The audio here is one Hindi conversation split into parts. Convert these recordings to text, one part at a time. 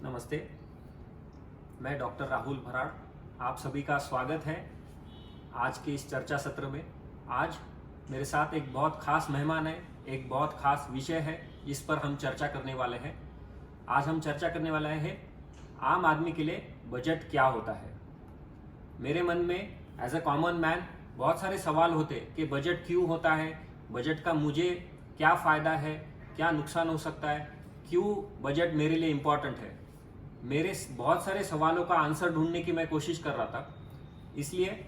नमस्ते, मैं डॉक्टर राहुल भराड़। आप सभी का स्वागत है आज के इस चर्चा सत्र में। आज मेरे साथ एक बहुत खास मेहमान है, एक बहुत खास विषय है जिस पर हम चर्चा करने वाले हैं। आज हम चर्चा करने वाले हैं आम आदमी के लिए बजट क्या होता है। मेरे मन में एज अ कॉमन मैन बहुत सारे सवाल होते कि बजट क्यों होता है, बजट का मुझे क्या फ़ायदा है, क्या नुकसान हो सकता है, क्यों बजट मेरे लिए इम्पॉर्टेंट है। मेरे बहुत सारे सवालों का आंसर ढूंढने की मैं कोशिश कर रहा था, इसलिए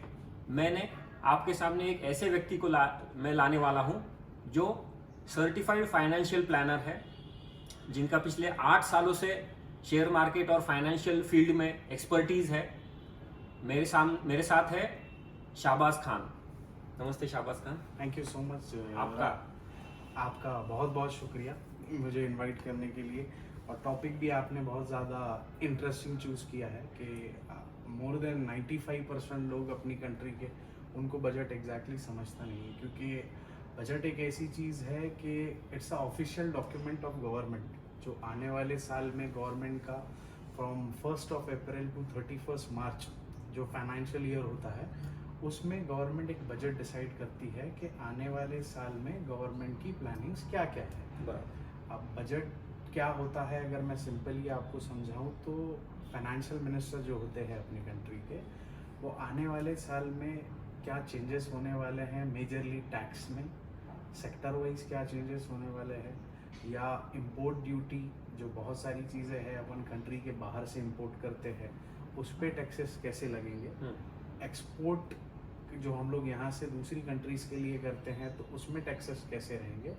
मैंने आपके सामने एक ऐसे व्यक्ति को मैं लाने वाला हूं जो सर्टिफाइड फाइनेंशियल प्लानर है, जिनका पिछले 8 सालों से शेयर मार्केट और फाइनेंशियल फील्ड में एक्सपर्टीज है। मेरे साथ है शाहबाज खान। नमस्ते Shahbaz Khan. Thank you so much. आपका बहुत बहुत शुक्रिया मुझे इनवाइट करने के लिए। और टॉपिक भी आपने बहुत ज़्यादा इंटरेस्टिंग चूज़ किया है कि मोर देन 95% लोग अपनी कंट्री के उनको बजट एग्जैक्टली समझता नहीं है, क्योंकि बजट एक ऐसी चीज़ है कि it's a official document of government, जो आने वाले साल में गवर्नमेंट का फ्रॉम 1 अप्रैल टू 31 मार्च जो फाइनेंशियल ईयर होता है, उसमें गवर्नमेंट एक बजट डिसाइड करती है कि आने वाले साल में गवर्नमेंट की प्लानिंग्स क्या क्या है। अब बजट क्या होता है, अगर मैं सिंपली आपको समझाऊं तो फाइनेंशियल मिनिस्टर जो होते हैं अपनी कंट्री के, वो आने वाले साल में क्या चेंजेस होने वाले हैं, मेजरली टैक्स में सेक्टर वाइज क्या चेंजेस होने वाले हैं, या इंपोर्ट ड्यूटी जो बहुत सारी चीज़ें हैं अपन कंट्री के बाहर से इंपोर्ट करते हैं उस पर टैक्सेस कैसे लगेंगे, एक्सपोर्ट जो हम लोग यहाँ से दूसरी कंट्रीज़ के लिए करते हैं तो उसमें टैक्सेस कैसे रहेंगे।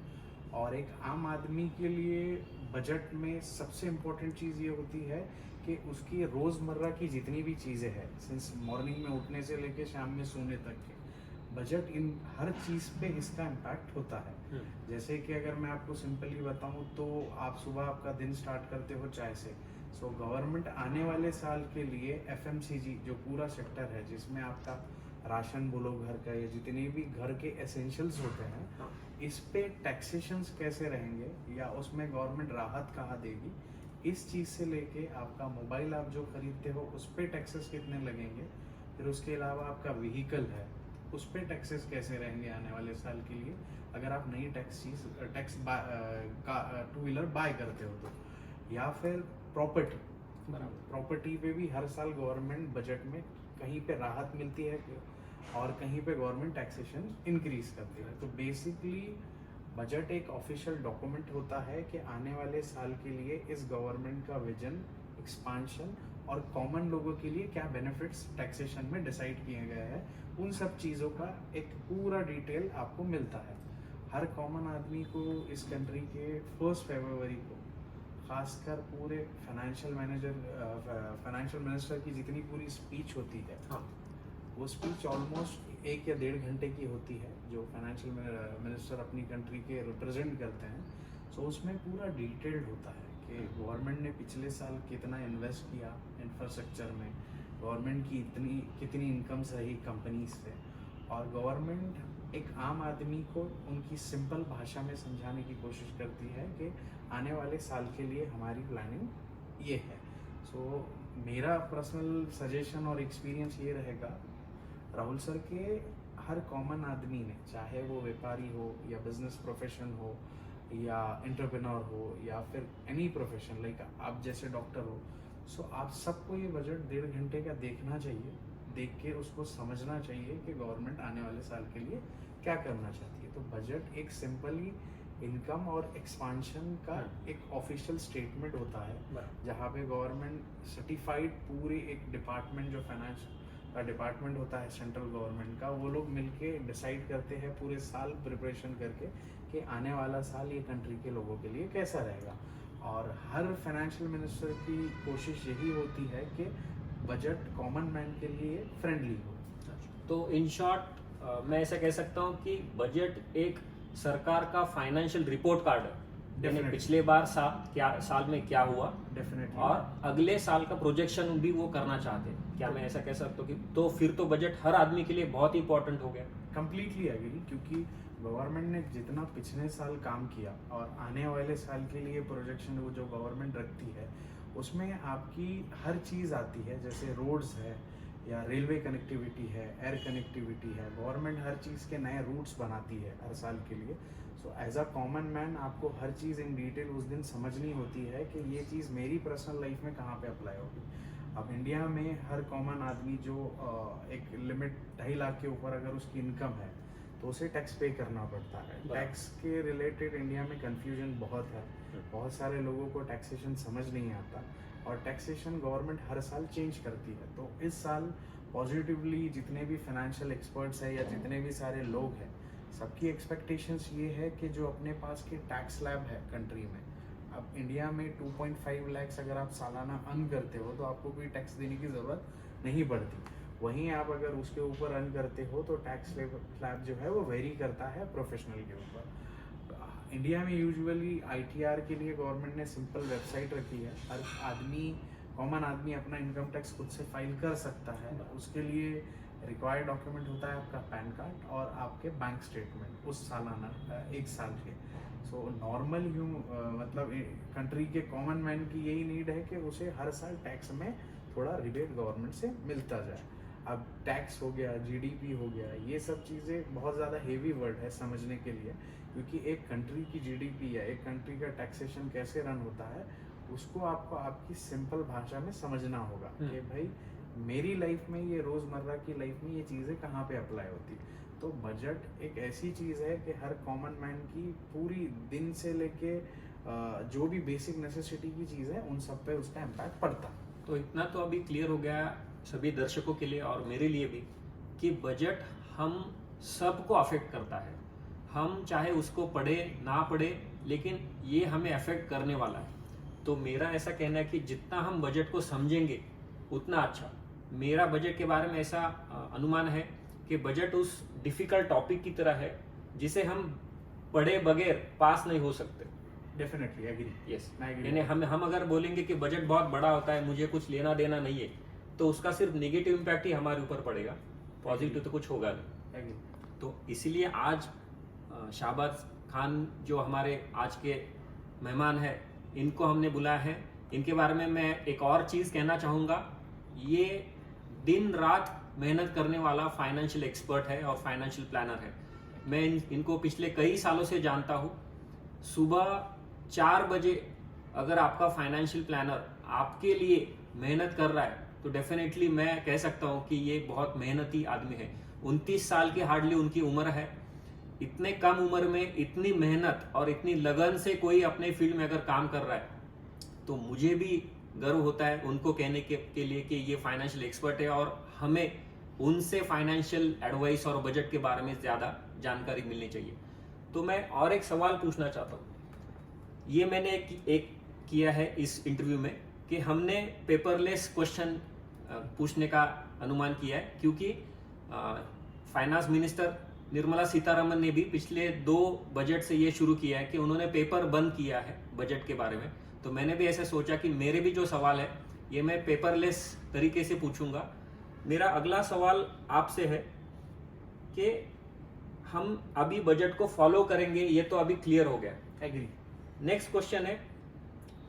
और एक आम आदमी के लिए बजट में सबसे इम्पोर्टेंट चीज़ ये होती है कि उसकी रोज़मर्रा की जितनी भी चीज़ें हैं, सिंस मॉर्निंग में उठने से लेके शाम में सोने तक के, बजट इन हर चीज़ पे इसका इम्पैक्ट होता है। जैसे कि अगर मैं आपको सिंपली बताऊं तो आप सुबह आपका दिन स्टार्ट करते हो चाय से। सो गवर्नमेंट आने वाले साल के लिए FMCG जो पूरा सेक्टर है, जिसमें आपका राशन बोलो घर का, या जितने भी घर के एसेंशियल्स होते हैं, इस पे टैक्सेशंस कैसे रहेंगे या उसमें गवर्नमेंट राहत कहाँ देगी, इस चीज़ से लेके आपका मोबाइल आप जो खरीदते हो उस पे टैक्सेस कितने लगेंगे, फिर उसके अलावा आपका व्हीकल है उस पे टैक्सेस कैसे रहेंगे आने वाले साल के लिए, अगर आप नई टैक्स टू व्हीलर बाय करते हो तो, या फिर प्रॉपर्टी पे भी हर साल गवर्नमेंट बजट में कहीं पे राहत मिलती है और कहीं पे गवर्नमेंट टैक्सेशन इंक्रीज करती है। तो बेसिकली बजट एक ऑफिशियल डॉक्यूमेंट होता है कि आने वाले साल के लिए इस गवर्नमेंट का विजन, एक्सपांशन और कॉमन लोगों के लिए क्या बेनिफिट्स टैक्सेशन में डिसाइड किए गए हैं, उन सब चीज़ों का एक पूरा डिटेल आपको मिलता है। हर कॉमन आदमी को इस कंट्री के 1 फरवरी को, खासकर पूरे फाइनेंशियल मिनिस्टर की जितनी पूरी स्पीच होती है, वो स्पीच ऑलमोस्ट 1 या 1.5 घंटे की होती है, जो फाइनेंशियल मिनिस्टर अपनी कंट्री के रिप्रेजेंट करते हैं। सो उसमें पूरा डिटेल्ड होता है कि गवर्नमेंट ने पिछले साल कितना इन्वेस्ट किया इंफ्रास्ट्रक्चर में, गवर्नमेंट की कितनी इनकम्स रही कंपनीज से, और गवर्नमेंट एक आम आदमी को उनकी सिंपल भाषा में समझाने की कोशिश करती है कि आने वाले साल के लिए हमारी प्लानिंग ये है। सो मेरा पर्सनल सजेशन और एक्सपीरियंस ये रहेगा राहुल सर के, हर कॉमन आदमी ने, चाहे वो व्यापारी हो या बिजनेस प्रोफेशन हो या एंटरप्रेन्योर हो या फिर एनी प्रोफेशन, लाइक आप जैसे डॉक्टर हो, सो आप सबको ये बजट 1.5 घंटे का देखना चाहिए। देख के उसको समझना चाहिए कि गवर्नमेंट आने वाले साल के लिए क्या करना चाहती है। तो बजट एक सिंपली इनकम और एक्सपांशन का एक ऑफिशियल स्टेटमेंट होता है, जहाँ पे गवर्नमेंट सर्टिफाइड पूरे एक डिपार्टमेंट जो फाइनेंस का डिपार्टमेंट होता है सेंट्रल गवर्नमेंट का, वो लोग मिलके डिसाइड करते हैं पूरे साल प्रिपरेशन करके कि आने वाला साल ये कंट्री के लोगों के लिए कैसा रहेगा। और हर फाइनेंशियल मिनिस्टर की कोशिश यही होती है कि बजट कॉमन मैन के लिए फ्रेंडली हो। तो इन शॉर्ट मैं ऐसा कह सकता हूँ कि बजट एक सरकार का फाइनेंशियल रिपोर्ट कार्ड है, यानी पिछले बार साल में क्या हुआ, डेफिनेटली, और अगले साल का प्रोजेक्शन भी वो करना चाहते हैं। क्या मैं ऐसा कह सकता हूँ कि तो फिर तो बजट हर आदमी के लिए बहुत ही इंपॉर्टेंट हो गया। कंप्लीटली एग्री, क्योंकि गवर्नमेंट ने जितना पिछले साल काम किया और आने वाले साल के लिए प्रोजेक्शन वो जो गवर्नमेंट रखती है, उसमें आपकी हर चीज़ आती है, जैसे रोड्स है या रेलवे कनेक्टिविटी है, एयर कनेक्टिविटी है। गवर्नमेंट हर चीज़ के नए रूट्स बनाती है हर साल के लिए। So as a common man आपको हर चीज़ इन डिटेल उस दिन समझनी होती है कि ये चीज़ मेरी पर्सनल लाइफ में कहाँ पे अप्लाई होगी। अब इंडिया में हर कॉमन आदमी जो एक लिमिट 2.5 लाख के ऊपर अगर उसकी इनकम है तो उसे टैक्स पे करना पड़ता है। टैक्स के रिलेटेड इंडिया में कन्फ्यूजन बहुत है, बहुत सारे लोगों को टैक्सेशन समझ नहीं आता और टैक्सेशन गवर्नमेंट हर साल चेंज करती है। तो इस साल पॉजिटिवली जितने भी फाइनेंशियल एक्सपर्ट्स हैं या जितने भी सारे लोग हैं, सबकी एक्सपेक्टेशंस ये है कि जो अपने पास के टैक्स स्लैब है कंट्री में, अब इंडिया में 2.5 लाख अगर आप सालाना अर्न करते हो तो आपको कोई टैक्स देने की ज़रूरत नहीं पड़ती। वहीं आप अगर उसके ऊपर अर्न करते हो तो टैक्स स्लैब जो है वो वेरी करता है प्रोफेशनल के ऊपर। इंडिया में यूजुअली आईटीआर के लिए गवर्नमेंट ने सिंपल वेबसाइट रखी है, हर आदमी कॉमन आदमी अपना इनकम टैक्स खुद से फाइल कर सकता है। उसके लिए रिक्वायर्ड डॉक्यूमेंट होता है आपका पैन कार्ड और आपके बैंक स्टेटमेंट उस सालाना 1 साल के। सो नॉर्मल मतलब कंट्री के कॉमन मैन की यही नीड है कि उसे हर साल टैक्स में थोड़ा रिबेट गवर्नमेंट से मिलता जाए। अब टैक्स हो गया, जीडीपी हो गया, ये सब चीज़ें बहुत ज़्यादा हेवी वर्ड है समझने के लिए, क्योंकि एक कंट्री की जीडीपी या एक कंट्री का टैक्सेशन कैसे रन होता है उसको आपको आपकी सिंपल भाषा में समझना होगा कि भाई मेरी लाइफ में ये रोज़मर्रा की लाइफ में ये चीज़ें कहाँ पे अप्लाई होती। तो बजट एक ऐसी चीज़ है कि हर कॉमन मैन की पूरी दिन से लेके जो भी बेसिक नेसेसिटी की चीज़ है उन सब पे उसका इम्पैक्ट पड़ता। तो इतना तो अभी क्लियर हो गया सभी दर्शकों के लिए और मेरे लिए भी कि बजट हम सबको अफेक्ट करता है। हम चाहे उसको पढ़े ना पढ़े, लेकिन ये हमें अफेक्ट करने वाला है। तो मेरा ऐसा कहना है कि जितना हम बजट को समझेंगे उतना अच्छा। मेरा बजट के बारे में ऐसा अनुमान है कि बजट उस डिफिकल्ट टॉपिक की तरह है जिसे हम पढ़े बगैर पास नहीं हो सकते। Definitely agree. यस, यानी हम अगर बोलेंगे कि बजट बहुत बड़ा होता है, मुझे कुछ लेना देना नहीं है, तो उसका सिर्फ नेगेटिव इम्पैक्ट ही हमारे ऊपर पड़ेगा, पॉजिटिव तो कुछ होगा नहीं। तो इसीलिए आज शाहबाज खान जो हमारे आज के मेहमान हैं, इनको हमने बुलाया है। इनके बारे में मैं एक और चीज़ कहना चाहूँगा, ये दिन रात मेहनत करने वाला फाइनेंशियल एक्सपर्ट है और फाइनेंशियल प्लानर है। मैं इनको पिछले कई सालों से जानता हूँ। सुबह 4 बजे अगर आपका फाइनेंशियल प्लानर आपके लिए मेहनत कर रहा है तो डेफिनेटली मैं कह सकता हूँ कि ये बहुत मेहनती आदमी है। 29 साल की हार्डली उनकी उम्र है। इतने कम उम्र में इतनी मेहनत और इतनी लगन से कोई अपने फील्ड में अगर काम कर रहा है तो मुझे भी गर्व होता है उनको कहने के लिए कि ये फाइनेंशियल एक्सपर्ट है और हमें उनसे फाइनेंशियल एडवाइस और बजट के बारे में ज़्यादा जानकारी मिलनी चाहिए। तो मैं और एक सवाल पूछना चाहता हूँ। ये मैंने एक किया है इस इंटरव्यू में कि हमने पेपरलेस क्वेश्चन पूछने का अनुमान किया है, क्योंकि फाइनेंस मिनिस्टर निर्मला सीतारमन ने भी पिछले 2 बजट से ये शुरू किया है कि उन्होंने पेपर बंद किया है बजट के बारे में। तो मैंने भी ऐसे सोचा कि मेरे भी जो सवाल है ये मैं पेपरलेस तरीके से पूछूंगा। मेरा अगला सवाल आपसे है कि हम अभी बजट को फॉलो करेंगे, ये तो अभी क्लियर हो गया। एग्री। नेक्स्ट क्वेश्चन है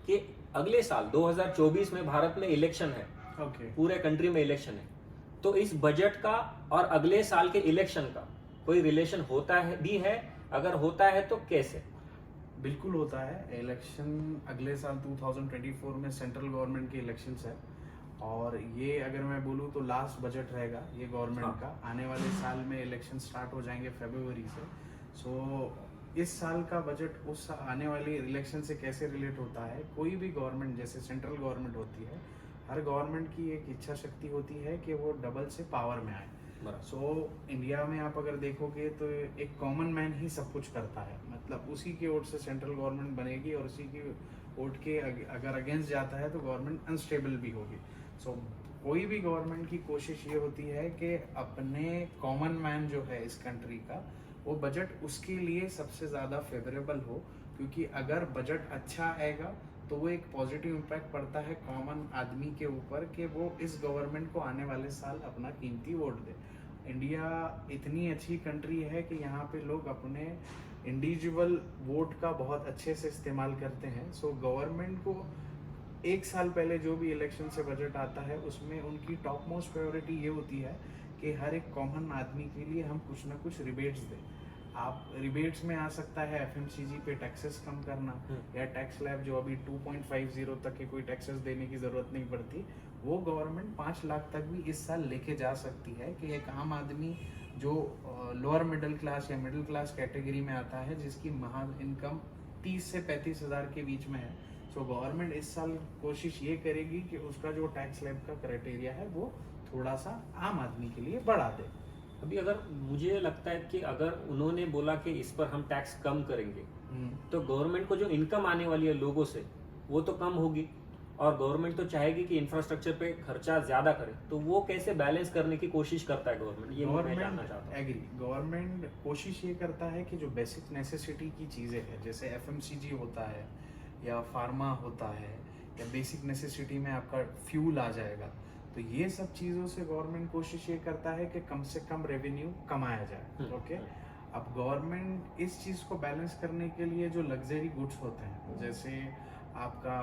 कि अगले साल 2024 में भारत में इलेक्शन है। पूरे कंट्री में इलेक्शन है, तो इस बजट का और अगले साल के इलेक्शन का कोई रिलेशन होता है भी है? अगर होता है तो कैसे? बिल्कुल होता है। इलेक्शन अगले साल 2024 में सेंट्रल गवर्नमेंट के इलेक्शंस है और ये अगर मैं बोलूँ तो लास्ट बजट रहेगा ये गवर्नमेंट का। आने वाले साल में इलेक्शन स्टार्ट हो जाएंगे फरवरी से। सो इस साल का बजट उस आने वाली इलेक्शन से कैसे रिलेट होता है? कोई भी गवर्नमेंट जैसे सेंट्रल गवर्नमेंट होती है, हर गवर्नमेंट की एक इच्छा शक्ति होती है कि वो डबल से पावर में आए। सो इंडिया में आप अगर देखोगे तो एक कॉमन मैन ही सब कुछ करता है, मतलब उसी के वोट से सेंट्रल गवर्नमेंट बनेगी और उसी की वोट के अगर अगेंस्ट जाता है तो गवर्नमेंट अनस्टेबल भी होगी। सो कोई भी गवर्नमेंट की कोशिश ये होती है कि अपने कॉमन मैन जो है इस कंट्री का, वो बजट उसके लिए सबसे ज़्यादा फेवरेबल हो, क्योंकि अगर बजट अच्छा आएगा तो वो एक पॉजिटिव इम्पैक्ट पड़ता है कॉमन आदमी के ऊपर कि वो इस गवर्नमेंट को आने वाले साल अपना कीमती वोट दे। इंडिया इतनी अच्छी कंट्री है कि यहाँ पे लोग अपने इंडिविजुअल वोट का बहुत अच्छे से इस्तेमाल करते हैं। सो गवर्नमेंट को एक साल पहले जो भी इलेक्शन से बजट आता है उसमें उनकी टॉप मोस्ट प्रायोरिटी ये होती है कि हर एक कॉमन आदमी के लिए हम कुछ ना कुछ रिबेट्स दें। आप रिबेट्स में आ सकता है एफएमसीजी पे टैक्सेस कम करना, या टैक्स स्लैब जो अभी 2.50 तक के कोई टैक्सेस देने की ज़रूरत नहीं पड़ती, वो गवर्नमेंट 5 लाख तक भी इस साल लेके जा सकती है कि एक आम आदमी जो लोअर मिडिल क्लास या मिडिल क्लास कैटेगरी में आता है, जिसकी माह इनकम 30 से 35 हज़ार के बीच में है, सो गवर्नमेंट इस साल कोशिश ये करेगी कि उसका जो टैक्स स्लैब का क्राइटेरिया है वो थोड़ा सा आम आदमी के लिए बढ़ा दे। अभी अगर मुझे लगता है कि अगर उन्होंने बोला कि इस पर हम टैक्स कम करेंगे, तो गवर्नमेंट को जो इनकम आने वाली है लोगों से वो तो कम होगी, और गवर्नमेंट तो चाहेगी कि इंफ्रास्ट्रक्चर पे खर्चा ज्यादा करे, तो वो कैसे बैलेंस करने की कोशिश करता है गवर्नमेंट, ये मैं जानना चाहता हूँ। एग्री, गवर्नमेंट कोशिश ये करता है कि जो बेसिक नेसेसिटी की चीज़ें हैं, जैसे एफएमसीजी होता है या फार्मा होता है या बेसिक नेसेसिटी में आपका फ्यूल आ जाएगा, तो ये सब चीज़ों से गवर्नमेंट कोशिश ये करता है कि कम से कम रेवेन्यू कमाया जाए। ओके, अब गवर्नमेंट इस चीज़ को बैलेंस करने के लिए जो लग्जरी गुड्स होते हैं, जैसे आपका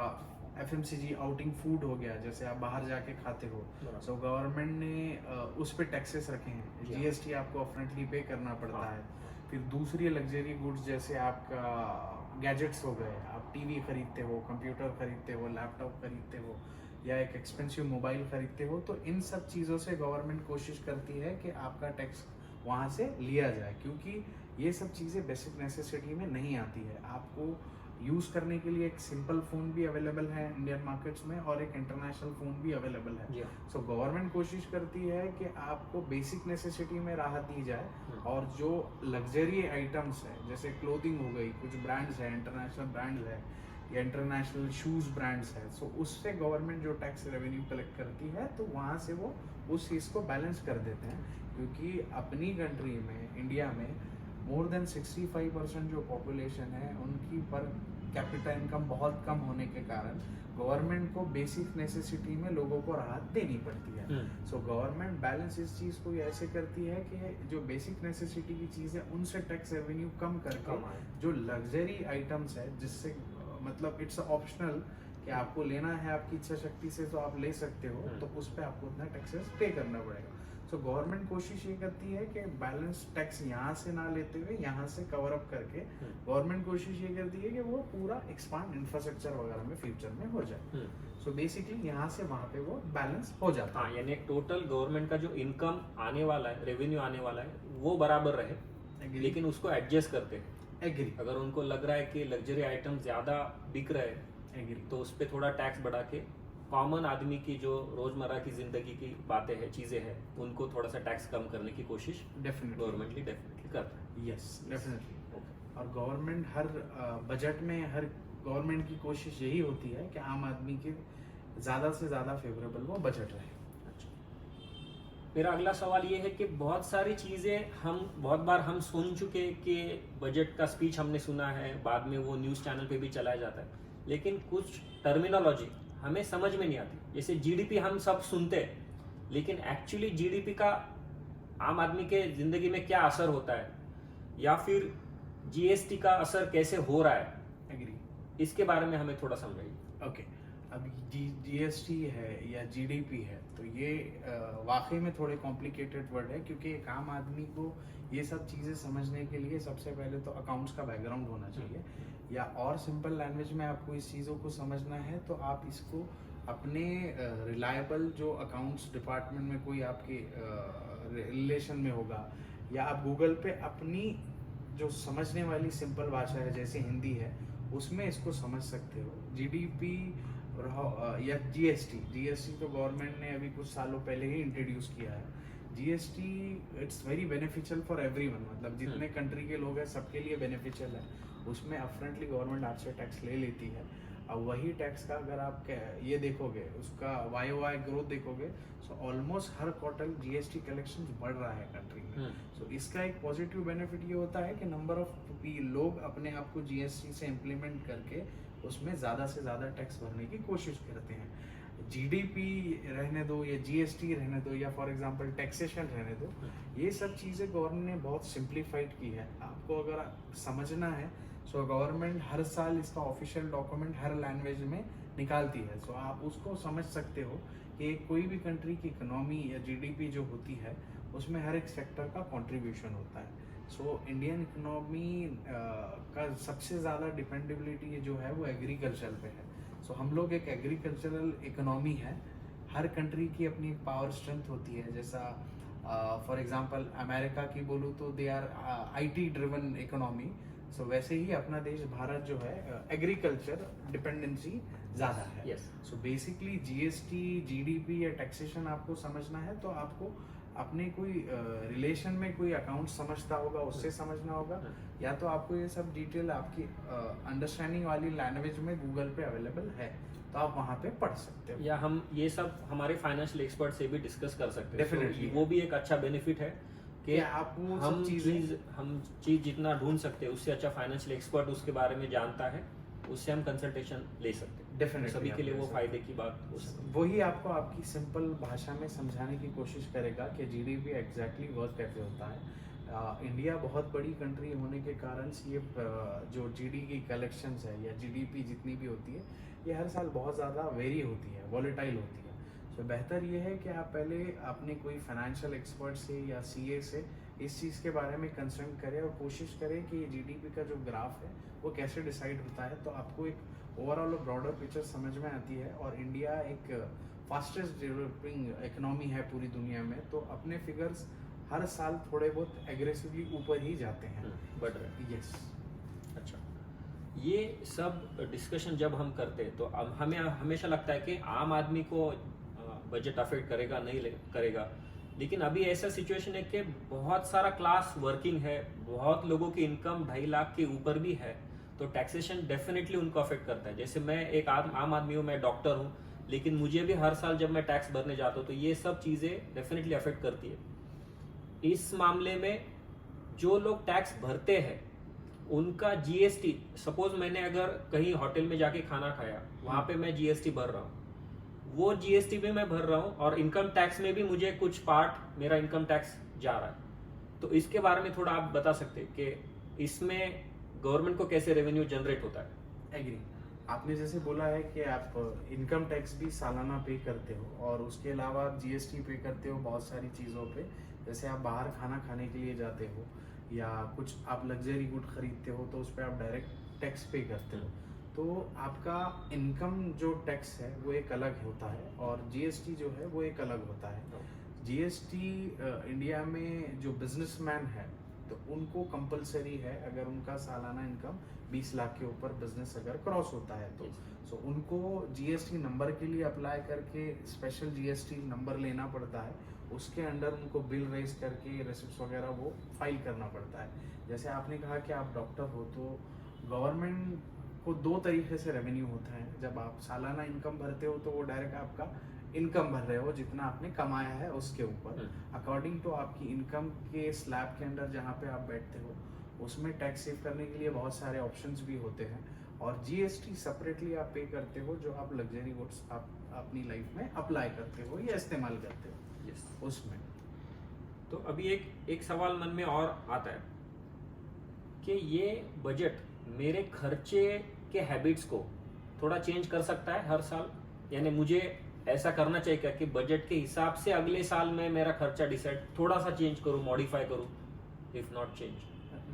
एफएमसीजी आउटिंग फूड हो गया, जैसे आप बाहर जाके खाते हो, सो गवर्नमेंट ने उस पर टैक्सेस रखे हैं, जीएसटी आपको अपफ्रंटली पे करना पड़ता है। फिर दूसरी लग्जरी गुड्स जैसे आपका गैजेट्स हो गए, आप टीवी खरीदते हो, कंप्यूटर खरीदते हो, लैपटॉप खरीदते हो या एक एक्सपेंसिव मोबाइल खरीदते हो, तो इन सब चीज़ों से गवर्नमेंट कोशिश करती है कि आपका टैक्स वहाँ से लिया जाए, क्योंकि ये सब चीज़ें बेसिक नेसेसिटी में नहीं आती है। आपको यूज़ करने के लिए एक सिंपल फ़ोन भी अवेलेबल है इंडियन मार्केट्स में और एक इंटरनेशनल फ़ोन भी अवेलेबल है। सो गवर्नमेंट कोशिश करती है कि आपको बेसिक नेसेसिटी में राहत दी जाए, और जो लग्जरी आइटम्स है जैसे क्लोथिंग हो गई, कुछ ब्रांड्स हैं, इंटरनेशनल ब्रांड्स है या इंटरनेशनल शूज़ ब्रांड्स है, सो उससे गवर्नमेंट जो टैक्स रेवेन्यू कलेक्ट करती है, तो वहाँ से वो उस चीज़ को बैलेंस कर देते हैं। क्योंकि अपनी कंट्री में, इंडिया में, मोर देन 65% जो पॉपुलेशन है उनकी पर कैपिटा इनकम बहुत कम होने के कारण गवर्नमेंट को बेसिक नेसेसिटी में लोगों को राहत देनी पड़ती है। सो गवर्नमेंट बैलेंस इस चीज़ को ऐसे करती है कि जो बेसिक नेसेसिटी की चीज़ है उनसे टैक्स रेवेन्यू कम करके जो लग्जरी आइटम्स है, जिससे मतलब इट्स ऑप्शनल कि आपको लेना है आपकी इच्छा शक्ति से तो आप ले सकते हो, तो उस पर आपको उतना टैक्सेस पे करना पड़ेगा। सो गवर्नमेंट कोशिश ये करती है कि बैलेंस टैक्स यहाँ से ना लेते हुए यहाँ से कवर अप करके गवर्नमेंट कोशिश ये करती है कि वो पूरा एक्सपांड इंफ्रास्ट्रक्चर वगैरह में फ्यूचर में हो जाए। सो बेसिकली यहाँ से वहाँ पे वो बैलेंस हो जाता है। यानी टोटल गवर्नमेंट का जो इनकम आने वाला है, रेवेन्यू आने वाला है, वो बराबर रहे, लेकिन उसको एडजस्ट करते हैं। एग्री, अगर उनको लग रहा है कि लग्जरी आइटम ज्यादा बिक रहे हैं, तो उस पर थोड़ा टैक्स बढ़ा के कॉमन आदमी की जो रोजमर्रा की जिंदगी की बातें हैं, चीजें हैं, उनको थोड़ा सा टैक्स कम करने की कोशिश गवर्नमेंटली डेफिनेटली करता है। Yes, definitely. और गवर्नमेंट हर बजट में, हर गवर्नमेंट की कोशिश यही होती है कि आम आदमी के ज़्यादा से ज़्यादा फेवरेबल वो बजट रहे। मेरा अगला सवाल ये है कि बहुत सारी चीज़ें बहुत बार हम सुन चुके कि बजट का स्पीच हमने सुना है, बाद में वो न्यूज़ चैनल पे भी चलाया जाता है, लेकिन कुछ टर्मिनोलॉजी हमें समझ में नहीं आती। जैसे जीडीपी हम सब सुनते हैं, लेकिन एक्चुअली जीडीपी का आम आदमी के ज़िंदगी में क्या असर होता है, या फिर जीएसटी का असर कैसे हो रहा है, इसके बारे में हमें थोड़ा समझाइए। ओके, अब जीएसटी है या जीडीपी है, तो ये वाकई में थोड़े कॉम्प्लिकेटेड वर्ड है, क्योंकि एक आम आदमी को ये सब चीज़ें समझने के लिए सबसे पहले तो अकाउंट्स का बैकग्राउंड होना चाहिए, या और सिंपल लैंग्वेज में आपको इस चीज़ों को समझना है तो आप इसको अपने रिलायबल जो अकाउंट्स डिपार्टमेंट में कोई आपके रिलेशन में होगा, या आप गूगल पे अपनी जो समझने वाली सिंपल भाषा है जैसे हिंदी है उसमें इसको समझ सकते हो। जीडीपी या जीएसटी तो गवर्नमेंट ने अभी कुछ सालों पहले ही इंट्रोड्यूस किया है। GST it's very beneficial for everyone, मतलब जितने कंट्री के लोग हैं सबके लिए बेनिफिशियल है। उसमें अपफ्रंटली गवर्नमेंट आपसे टैक्स ले लेती है। अब वही टैक्स का अगर आप ये देखोगे, उसका YOY ग्रोथ देखोगे, सो ऑलमोस्ट हर क्वार्टर जीएसटी कलेक्शन बढ़ रहा है कंट्री में। सो इसका एक पॉजिटिव बेनिफिट ये होता है कि नंबर ऑफ लोग अपने आप को जीएसटी से इम्प्लीमेंट करके उसमें ज़्यादा से ज़्यादा टैक्स भरने की कोशिश करते हैं। जीडीपी रहने दो या जीएसटी रहने दो या फॉर एग्जांपल टैक्सेशन रहने दो, ये सब चीज़ें गवर्नमेंट ने बहुत सिंप्लीफाइड की है। आपको अगर समझना है, सो गवर्नमेंट हर साल इसका ऑफिशियल डॉक्यूमेंट हर लैंग्वेज में निकालती है। सो आप उसको समझ सकते हो कि कोई भी कंट्री की इकोनॉमी या जीडीपी जो होती है उसमें हर एक सेक्टर का कंट्रीब्यूशन होता है। सो इंडियन इकोनॉमी का सबसे ज़्यादा डिपेंडेबिलिटी जो है वो एग्रीकल्चर पे है। सो हम लोग एक एग्रीकल्चरल इकोनॉमी है। हर कंट्री की अपनी पावर स्ट्रेंथ होती है। जैसा फॉर एग्जांपल अमेरिका की बोलूँ तो they are IT driven economy. So वैसे ही अपना देश भारत जो है एग्रीकल्चर डिपेंडेंसी ज़्यादा है। Yes. So basically GST, GDP या टैक्सेशन आपको समझना है तो आपको अपने कोई रिलेशन में कोई अकाउंट समझता होगा उससे समझना होगा, या तो आपको ये सब डिटेल आपकी अंडरस्टैंडिंग वाली लैंग्वेज में गूगल पे अवेलेबल है तो आप वहाँ पे पढ़ सकते हो। या हम ये सब हमारे फाइनेंशियल एक्सपर्ट से भी डिस्कस कर सकते हैं। Definitely. वो भी एक अच्छा बेनिफिट है कि कि आप वो सब हम चीज जितना ढूंढ सकते हैं उससे अच्छा फाइनेंशियल एक्सपर्ट उसके बारे में जानता है, उससे हम कंसल्टेशन ले सकते हैं। Definitely सभी के लिए आप वो ले फायदे की बात हो सकती है। वही आपको आपकी सिंपल भाषा में समझाने की कोशिश करेगा कि जीडीपी एग्जैक्टली वर्क कैसे होता है। इंडिया बहुत बड़ी कंट्री होने के कारण से ये जो जीडी की कलेक्शंस है या जीडीपी जितनी भी होती है ये हर साल बहुत ज़्यादा वेरी होती है, वॉलेटाइल होती है। तो बेहतर ये है कि आप पहले अपने कोई फाइनेंशियल एक्सपर्ट से या सीए से इस चीज़ के बारे में कंसल्ट करें और कोशिश करें कि जीडीपी का जो ग्राफ है वो कैसे डिसाइड होता है, तो आपको एक ओवरऑल ब्रॉडर पिक्चर समझ में आती है। और इंडिया एक फास्टेस्ट डेवलपिंग इकोनॉमी है पूरी दुनिया में, तो अपने फिगर्स हर साल थोड़े बहुत एग्रेसिवली ऊपर ही जाते हैं, बढ़ रहे हैं। यस। अच्छा, ये सब डिस्कशन जब हम करते हैं तो अब हमें हमेशा लगता है कि आम आदमी को बजट अफेक्ट करेगा नहीं करेगा, लेकिन अभी ऐसा सिचुएशन है कि बहुत सारा क्लास वर्किंग है, बहुत लोगों की इनकम 2.5 लाख के ऊपर भी है, तो टैक्सेशन डेफिनेटली उनको अफेक्ट करता है। जैसे मैं एक आम आदमी हूँ, मैं डॉक्टर हूँ, लेकिन मुझे भी हर साल जब मैं टैक्स भरने जाता हूँ तो ये सब चीज़ें डेफिनेटली अफेक्ट करती है। इस मामले में जो लोग टैक्स भरते हैं उनका जीएसटी, सपोज मैंने अगर कहीं होटल में जाके खाना खाया, वहां पे मैं जीएसटी भर रहा हूँ, वो जीएसटी भी मैं भर रहा हूँ और इनकम टैक्स में भी मुझे कुछ पार्ट मेरा इनकम टैक्स जा रहा है। तो इसके बारे में थोड़ा आप बता सकते हैं कि इसमें गवर्नमेंट को कैसे रेवेन्यू जनरेट होता है? एग्री। आपने जैसे बोला है कि आप इनकम टैक्स भी सालाना पे करते हो और उसके अलावा आप जीएसटी पे करते हो बहुत सारी चीज़ों पे। जैसे आप बाहर खाना खाने के लिए जाते हो या कुछ आप लग्जरी गुड खरीदते हो तो उस पर आप डायरेक्ट टैक्स पे करते हो। तो आपका इनकम जो टैक्स है वो एक अलग होता है और जीएसटी जो है वो एक अलग होता है। जीएसटी इंडिया में जो बिजनेसमैन है तो उनको कंपलसरी है, अगर उनका सालाना इनकम 20 लाख के ऊपर बिजनेस अगर क्रॉस होता है तो सो उनको जीएसटी नंबर के लिए अप्लाई करके स्पेशल जीएसटी नंबर लेना पड़ता है। उसके अंडर उनको बिल रेज करके रेसिप्ट्स वगैरह वो फाइल करना पड़ता है। जैसे आपने कहा कि आप डॉक्टर हो, तो गवर्नमेंट को 2 तरीके से रेवेन्यू होता है। जब आप सालाना इनकम भरते हो तो वो डायरेक्ट आपका इनकम भर रहे हो जितना आपने कमाया है उसके ऊपर, अकॉर्डिंग टू आपकी इनकम के स्लैब के अंदर जहाँ पे आप बैठते हो उसमें टैक्स सेव करने के लिए बहुत सारे ऑप्शंस भी होते हैं। और जीएसटी सेपरेटली आप पे करते हो जो आप लग्जरी गुड्स आप अपनी लाइफ में अप्लाई करते हो या इस्तेमाल करते हो उसमें। तो अभी एक सवाल मन में और आता है कि ये बजट मेरे खर्चे के हैबिट्स को थोड़ा चेंज कर सकता है हर साल, यानी मुझे ऐसा करना चाहिए क्या कि बजट के हिसाब से अगले साल में मेरा खर्चा डिसाइड थोड़ा सा चेंज करूं, मॉडिफाई करूं, इफ नॉट चेंज?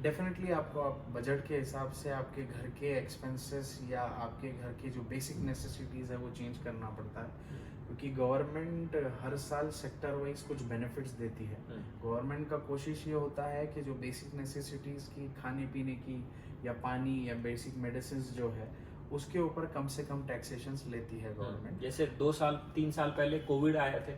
डेफिनेटली आपको आप बजट के हिसाब से आपके घर के एक्सपेंसेस या आपके घर की जो बेसिक नेसेसिटीज़ है वो चेंज करना पड़ता है, क्योंकि गवर्नमेंट हर साल सेक्टर वाइज कुछ बेनिफिट्स देती है। गवर्नमेंट का कोशिश ये होता है कि जो बेसिक नेसेसिटीज़ की खाने पीने की या पानी या बेसिक मेडिसिन जो है उसके ऊपर कम से कम टैक्सेशंस लेती है गवर्नमेंट। जैसे 2-3 साल पहले कोविड आए थे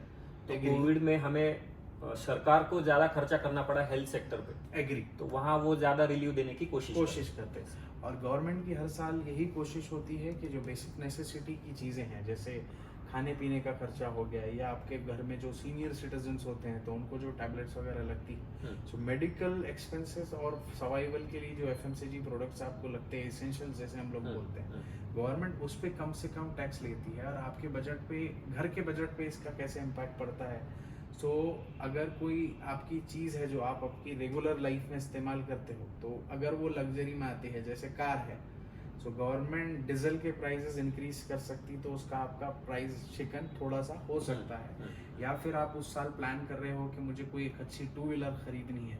तो कोविड में हमें सरकार को ज्यादा खर्चा करना पड़ा हेल्थ सेक्टर पे। एग्री। तो वहाँ वो ज्यादा रिलीव देने की कोशिश करते हैं और गवर्नमेंट की हर साल यही कोशिश होती है कि जो बेसिक नेसेसिटी की चीज़ें हैं जैसे खाने पीने का खर्चा हो गया या आपके घर में जो सीनियर सिटीजन्स होते हैं तो उनको जो टैबलेट्स वगैरह लगती है, सो मेडिकल एक्सपेंसेस और सर्वाइवल के लिए जो एफएमसीजी प्रोडक्ट्स आपको लगते हैं एसेंशियल्स जैसे हम लोग बोलते हैं, गवर्नमेंट उस पर कम से कम टैक्स लेती है। और आपके बजट पे, घर के बजट पे इसका कैसे इम्पैक्ट पड़ता है, सो अगर कोई आपकी चीज़ है जो आप आपकी रेगुलर लाइफ में इस्तेमाल करते हो तो अगर वो लग्जरी में आती है जैसे कार है, सो गवर्नमेंट डीजल के प्राइसेस इंक्रीज कर सकती तो उसका आपका प्राइस शिकन थोड़ा सा हो सकता है। या फिर आप उस साल प्लान कर रहे हो कि मुझे कोई एक अच्छी टू व्हीलर खरीदनी है,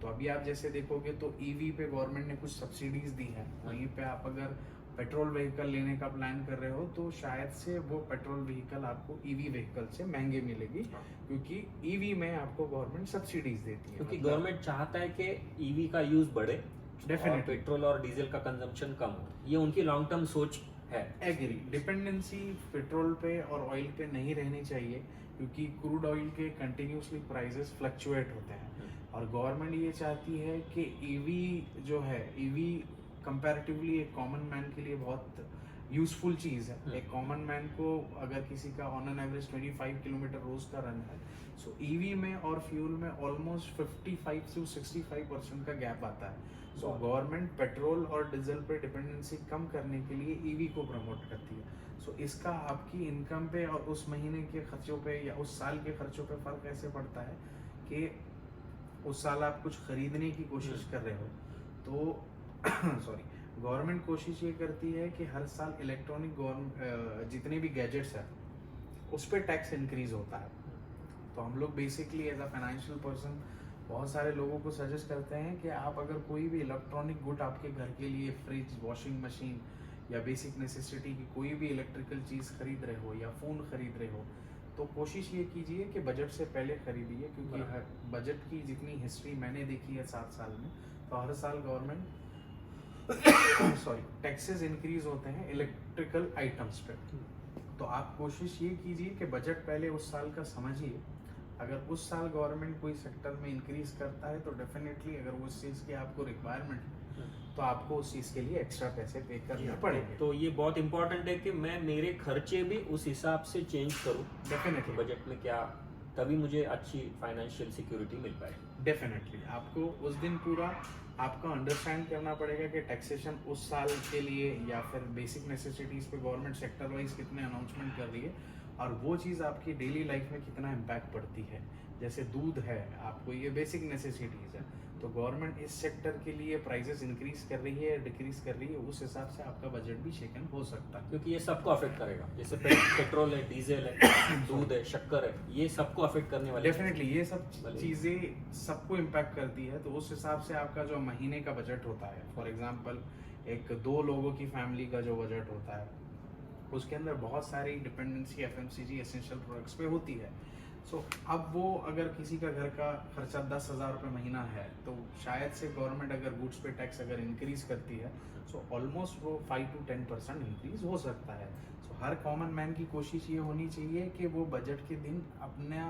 तो अभी आप जैसे देखोगे तो ईवी पे गवर्नमेंट ने कुछ सब्सिडीज दी है। वहीं पे आप अगर पेट्रोल व्हीकल लेने का प्लान कर रहे हो तो शायद से वो पेट्रोल व्हीकल आपको ईवी व्हीकल से महंगे मिलेगी, क्योंकि ईवी में आपको गवर्नमेंट सब्सिडीज देती है। क्योंकि गवर्नमेंट चाहता है कि ईवी का यूज बढ़े, डेफिनेटली पेट्रोल और डीजल का कंजम्पशन कम हो, ये उनकी लॉन्ग टर्म सोच है। एग्री, डिपेंडेंसी पेट्रोल पे और ऑयल पे नहीं रहनी चाहिए, क्योंकि क्रूड ऑयल के कंटिन्यूसली प्राइसेस फ्लक्चुएट होते हैं। और गवर्नमेंट ये चाहती है कि ईवी जो है, ईवी कंपैरेटिवली एक कॉमन मैन के लिए बहुत यूजफुल चीज़ है। एक कॉमन मैन को अगर किसी का ऑन एन एवरेज 25 किलोमीटर रोज का रन है, सो ईवी में और फ्यूल में ऑलमोस्ट 55 से 65% का गैप आता है। सो गवर्नमेंट पेट्रोल और डीजल पे डिपेंडेंसी कम करने के लिए ईवी को प्रमोट करती है। सो इसका आपकी इनकम पे और उस महीने के खर्चों पे या उस साल के खर्चों पे फर्क ऐसे पड़ता है कि उस साल आप कुछ खरीदने की कोशिश कर रहे हो तो सॉरी, गवर्नमेंट कोशिश ये करती है कि हर साल इलेक्ट्रॉनिक जितने भी गैजेट्स हैं उस पर टैक्स इंक्रीज होता है। तो हम लोग basically as a financial person बहुत सारे लोगों को सजेस्ट करते हैं कि आप अगर कोई भी इलेक्ट्रॉनिक गुड आपके घर के लिए, फ्रिज, वॉशिंग मशीन या बेसिक नेसेसिटी की कोई भी इलेक्ट्रिकल चीज़ खरीद रहे हो या फ़ोन खरीद रहे हो, तो कोशिश ये कीजिए कि बजट से पहले खरीदिए, क्योंकि बजट की जितनी हिस्ट्री मैंने देखी है 7 साल में, तो हर साल गवर्नमेंट सॉरी टैक्सेस इंक्रीज होते हैं इलेक्ट्रिकल आइटम्स पे। तो आप कोशिश ये कीजिए कि बजट पहले उस साल का समझिए। अगर उस साल गवर्नमेंट कोई सेक्टर में इंक्रीज करता है तो डेफिनेटली अगर उस चीज़ की आपको रिक्वायरमेंट है तो आपको उस चीज़ के लिए एक्स्ट्रा पैसे पे करने पड़ेंगे। तो ये बहुत इंपॉर्टेंट है कि मैं मेरे खर्चे भी उस हिसाब से चेंज करूँ डेफिनेटली बजट में क्या, तभी मुझे अच्छी फाइनेंशियल सिक्योरिटी मिल पाएगी। डेफिनेटली आपको उस दिन पूरा आपका अंडरस्टैंड करना पड़ेगा कि टैक्सेशन उस साल के लिए या फिर बेसिक नेसेसिटीज़ पे गवर्नमेंट सेक्टर वाइज कितने अनाउंसमेंट कर रही है और वो चीज़ आपकी डेली लाइफ में कितना इम्पैक्ट पड़ती है। जैसे दूध है, आपको ये बेसिक नेसेसिटीज़ है, तो गवर्नमेंट इस सेक्टर के लिए प्राइसेस इंक्रीज कर रही है या डिक्रीज कर रही है, उस हिसाब से आपका बजट भी शेकन हो सकता है। क्योंकि ये सबको अफेक्ट करेगा, जैसे पेट्रोल है, डीजल है, दूध है, शक्कर है, ये सबको अफेक्ट करने वाले। डेफिनेटली ये सब चीज़ें सबको इम्पैक्ट करती है, तो उस हिसाब से आपका जो महीने का बजट होता है, फॉर एग्जांपल एक 2 लोगों की फैमिली का जो बजट होता है उसके अंदर बहुत सारी डिपेंडेंसी एफएमसीजी एसेंशियल प्रोडक्ट्स पे होती है। सो अब वो अगर किसी का घर का खर्चा 10,000 रुपये महीना है तो शायद से गवर्नमेंट अगर गुड्स पे टैक्स अगर इंक्रीज करती है सो ऑलमोस्ट वो 5 to 10% इंक्रीज हो सकता है। सो हर कॉमन मैन की कोशिश ये होनी चाहिए कि वो बजट के दिन अपना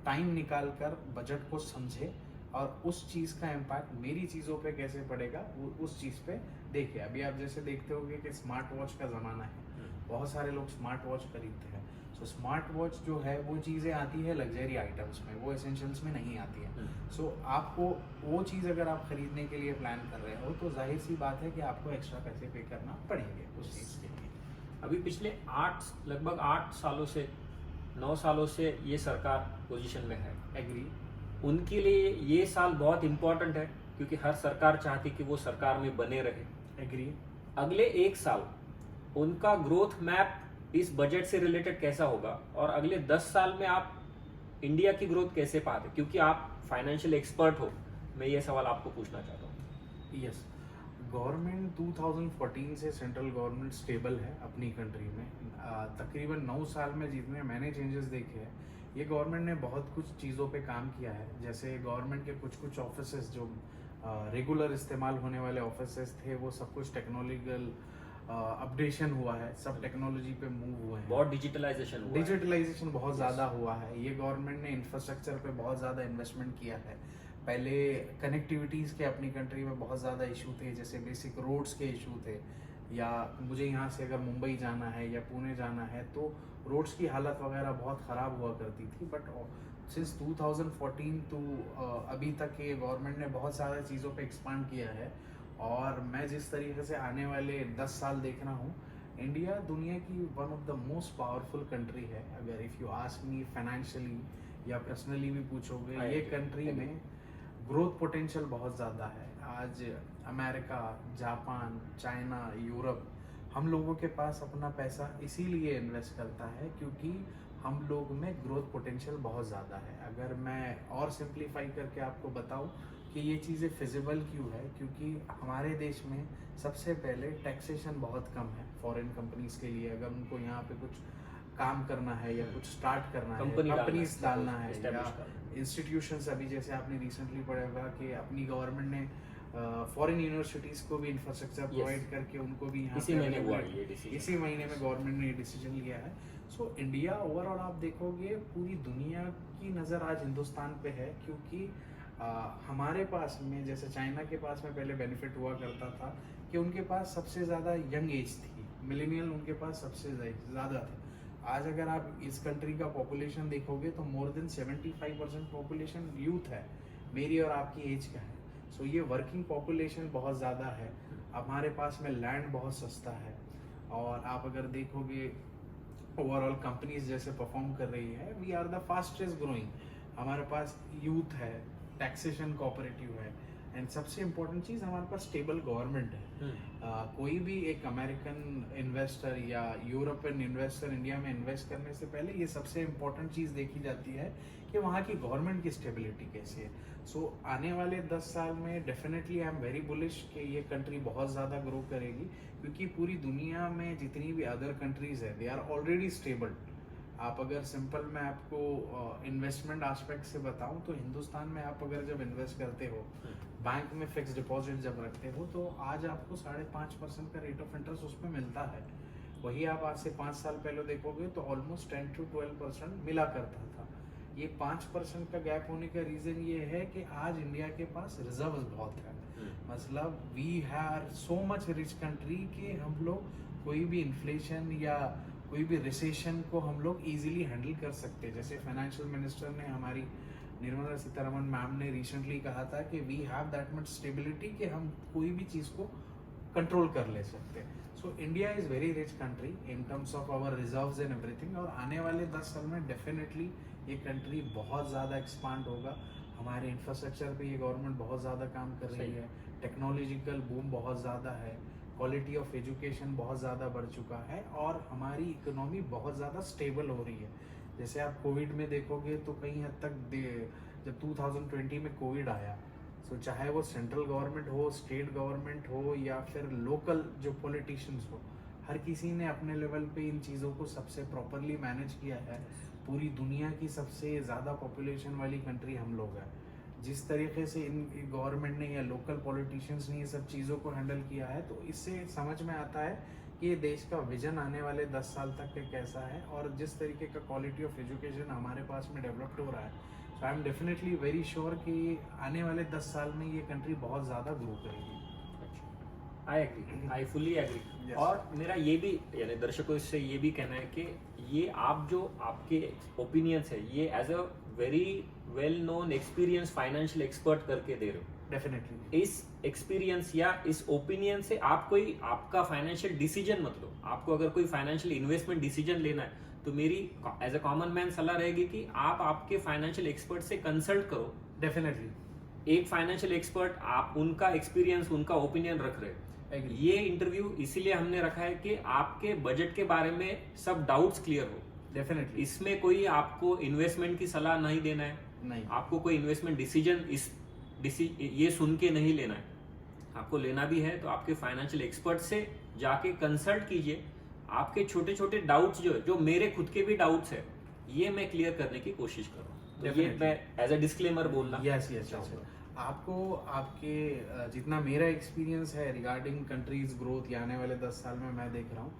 टाइम निकाल कर बजट को समझे और उस चीज़ का इम्पैक्ट मेरी चीज़ों पे कैसे पड़ेगा वो उस चीज़ पे देखे। अभी आप जैसे देखते होंगे कि स्मार्ट वॉच का ज़माना है, बहुत सारे लोग स्मार्ट वॉच खरीदते हैं। सो स्मार्ट वॉच जो है वो चीज़ें आती है लग्जरी आइटम्स में, वो एसेंशियल्स में नहीं आती है। सो आपको वो चीज़ अगर आप खरीदने के लिए प्लान कर रहे हो तो जाहिर सी बात है कि आपको एक्स्ट्रा पैसे पे करना पड़ेंगे उस चीज़ के लिए। अभी पिछले लगभग 8 सालों से 9 सालों से ये सरकार पोजीशन में है। एग्री, उनके लिए ये साल बहुत इम्पोर्टेंट है क्योंकि हर सरकार चाहती कि वो सरकार में बने रहे। एग्री। अगले 1 साल उनका ग्रोथ मैप इस बजट से रिलेटेड कैसा होगा और अगले 10 साल में आप इंडिया की ग्रोथ कैसे पाते, क्योंकि आप फाइनेंशियल एक्सपर्ट हो, मैं ये सवाल आपको पूछना चाहता हूँ। यस, गवर्नमेंट 2014 से सेंट्रल गवर्नमेंट स्टेबल है अपनी कंट्री में। तकरीबन 9 साल में जितने मैंने चेंजेस देखे हैं, ये गवर्नमेंट ने बहुत कुछ चीज़ों पे काम किया है। जैसे गवर्नमेंट के कुछ ऑफिसेस जो रेगुलर इस्तेमाल होने वाले ऑफिसेस थे वो सब कुछ टेक्नोलॉजिकल अपडेशन हुआ है, सब टेक्नोलॉजी पे मूव हुए हैं। बहुत डिजिटलाइजेशन हुआ है। डिजिटलाइजेशन बहुत ज़्यादा हुआ है। ये गवर्नमेंट ने इंफ्रास्ट्रक्चर पे बहुत ज़्यादा इन्वेस्टमेंट किया है। पहले कनेक्टिविटीज़ के अपनी कंट्री में बहुत ज़्यादा इशू थे, जैसे बेसिक रोड्स के इशू थे, या मुझे यहाँ से अगर मुंबई जाना है या पुणे जाना है तो रोड्स की हालत वगैरह बहुत ख़राब हुआ करती थी। बट सिंस 2014 टू अभी तक ये गवर्नमेंट ने बहुत सारी चीज़ों पे एक्सपांड किया है। और मैं जिस तरीके से आने वाले 10 साल देख रहा हूँ, इंडिया दुनिया की one of the most powerful country है। अगर if you ask me financially या पर्सनली भी पूछोगे, ये कंट्री में ग्रोथ पोटेंशियल बहुत ज़्यादा है। आज अमेरिका, जापान, चाइना, यूरोप, हम लोगों के पास अपना पैसा इसीलिए इन्वेस्ट करता है क्योंकि हम लोग में ग्रोथ पोटेंशियल बहुत ज़्यादा है। अगर मैं और सिंप्लीफाई करके आपको बताऊं कि ये चीज़ें फिजिबल क्यों है, क्योंकि हमारे देश में सबसे पहले टैक्सेशन बहुत कम है फॉरेन कंपनीज के लिए। अगर उनको यहाँ पे कुछ काम करना है या कुछ स्टार्ट करना है, कंपनीज डालना है या इंस्टीट्यूशंस, अभी जैसे आपने रिसेंटली पढ़ा होगा कि अपनी गवर्नमेंट ने फॉरेन यूनिवर्सिटीज़ को भी इंफ्रास्ट्रक्चर प्रोवाइड करके उनको भी यहाँ इसी महीने हुआ ये डिसीजन, इसी महीने में गवर्नमेंट ने ये डिसीजन लिया है। सो इंडिया ओवरऑल आप देखोगे पूरी दुनिया की नज़र आज हिंदुस्तान पे है, क्योंकि हमारे पास में जैसे चाइना के पास में पहले बेनिफिट हुआ करता था कि उनके पास सबसे ज़्यादा यंग एज थी, मिलेनियल उनके पास सबसे ज़्यादा थे। आज अगर आप इस कंट्री का पॉपुलेशन देखोगे तो मोर देन 75% पॉपुलेशन यूथ है, मेरी और आपकी एज का है। सो ये वर्किंग पॉपुलेशन बहुत ज़्यादा है। हमारे पास में लैंड बहुत सस्ता है, और आप अगर देखोगे ओवरऑल कंपनीज जैसे परफॉर्म कर रही है, we are the fastest growing. हमारे पास यूथ है, टैक्सेशन कोऑपरेटिव है, एंड सबसे इम्पोर्टेंट चीज़ हमारे पास स्टेबल गवर्नमेंट है। कोई भी एक अमेरिकन इन्वेस्टर या यूरोपियन इन्वेस्टर इंडिया में इन्वेस्ट करने से पहले ये सबसे इम्पोर्टेंट चीज़ देखी जाती है कि वहाँ की गवर्नमेंट की स्टेबिलिटी कैसी है। सो आने वाले 10 साल में definitely I am very bullish कि ये कंट्री बहुत ज़्यादा ग्रो करेगी, क्योंकि पूरी दुनिया में जितनी भी अदर कंट्रीज़ है दे आर ऑलरेडी स्टेबल। आप अगर सिंपल मैं आपको इन्वेस्टमेंट एस्पेक्ट से बताऊं तो हिंदुस्तान में आप अगर जब इन्वेस्ट करते हो, बैंक में फिक्स डिपॉजिट जब रखते हो, तो आज आपको 5.5% का रेट ऑफ इंटरेस्ट उसमें मिलता है। वही आप आज से 5 साल पहले देखोगे तो ऑलमोस्ट 10 to 12% मिला करता था। ये 5% का गैप होने का रीज़न ये है कि आज इंडिया के पास रिजर्व्स बहुत है। मतलब we have so much rich country कि हम लोग कोई भी इन्फ्लेशन या कोई भी रिसेशन को हम लोग इजीली हैंडल कर सकते हैं। जैसे फाइनेंशियल मिनिस्टर ने, हमारी निर्मला सीतारमण मैम ने रिसेंटली कहा था कि we have that much stability कि हम कोई भी चीज़ को कंट्रोल कर ले सकते हैं। So India is very rich country in terms of our reserves and everything, और आने वाले 10 साल में डेफिनेटली ये कंट्री बहुत ज़्यादा एक्सपांड होगा। हमारे इंफ्रास्ट्रक्चर पे ये गवर्नमेंट बहुत ज़्यादा काम कर रही है, टेक्नोलॉजिकल बूम बहुत ज़्यादा है, क्वालिटी ऑफ एजुकेशन बहुत ज़्यादा बढ़ चुका है, और हमारी इकोनॉमी बहुत ज़्यादा स्टेबल हो रही है। जैसे आप कोविड में देखोगे तो कहीं हद तक जब 2020 में कोविड आया, सो चाहे वो सेंट्रल गवर्नमेंट हो, स्टेट गवर्नमेंट हो या फिर लोकल जो पॉलिटिशियंस हो, हर किसी ने अपने लेवल पे इन चीज़ों को सबसे प्रॉपरली मैनेज किया है। पूरी दुनिया की सबसे ज़्यादा पॉपुलेशन वाली कंट्री हम लोग हैं। जिस तरीके से इन गवर्नमेंट ने या लोकल पॉलिटिशियंस ने ये सब चीज़ों को हैंडल किया है, तो इससे समझ में आता है कि ये देश का विजन आने वाले 10 साल तक के कैसा है, और जिस तरीके का क्वालिटी ऑफ एजुकेशन हमारे पास में डेवलप्ड हो रहा है। So I am definitely very sure कि आने वाले 10 साल में ये कंट्री बहुत ज़्यादा ग्रो करेगी। I agree, I fully agree. Yes. और मेरा ये भी, यानी दर्शकों से ये भी कहना है कि ये आप जो आपके ओपिनियंस है, ये as a very well known experience financial expert करके दे रहे हो। डेफिनेटली इस एक्सपीरियंस या इस ओपिनियन से आप कोई आपका फाइनेंशियल डिसीजन, मतलब आपको अगर कोई फाइनेंशियल इन्वेस्टमेंट डिसीजन लेना है, तो मेरी एज अ कॉमन मैन सलाह रहेगी कि आप आपके फाइनेंशियल एक्सपर्ट से कंसल्ट करो। डेफिनेटली एक फाइनेंशियल एक्सपर्ट, आप उनका एक्सपीरियंस, उनका ओपिनियन रख रहे हैं। ये इंटरव्यू इसीलिए हमने रखा है कि आपके बजट के बारे में सब डाउट्स क्लियर हो। डेफिनेटली इसमें कोई आपको इन्वेस्टमेंट की सलाह नहीं देना है, नहीं, आपको कोई इन्वेस्टमेंट डिसीजन ये सुन के नहीं लेना है। आपको लेना भी है तो आपके फाइनेंशियल एक्सपर्ट से जाके कंसल्ट कीजिए। आपके छोटे छोटे डाउट्स जो मेरे खुद के भी डाउट्स है, ये मैं क्लियर करने की कोशिश कर रहा हूँ। तो ये मैं एज अ डिस्क्लेमर बोलना यस आपको आपके जितना मेरा एक्सपीरियंस है रिगार्डिंग कंट्रीज ग्रोथ या आने वाले 10 साल में मैं देख रहा हूँ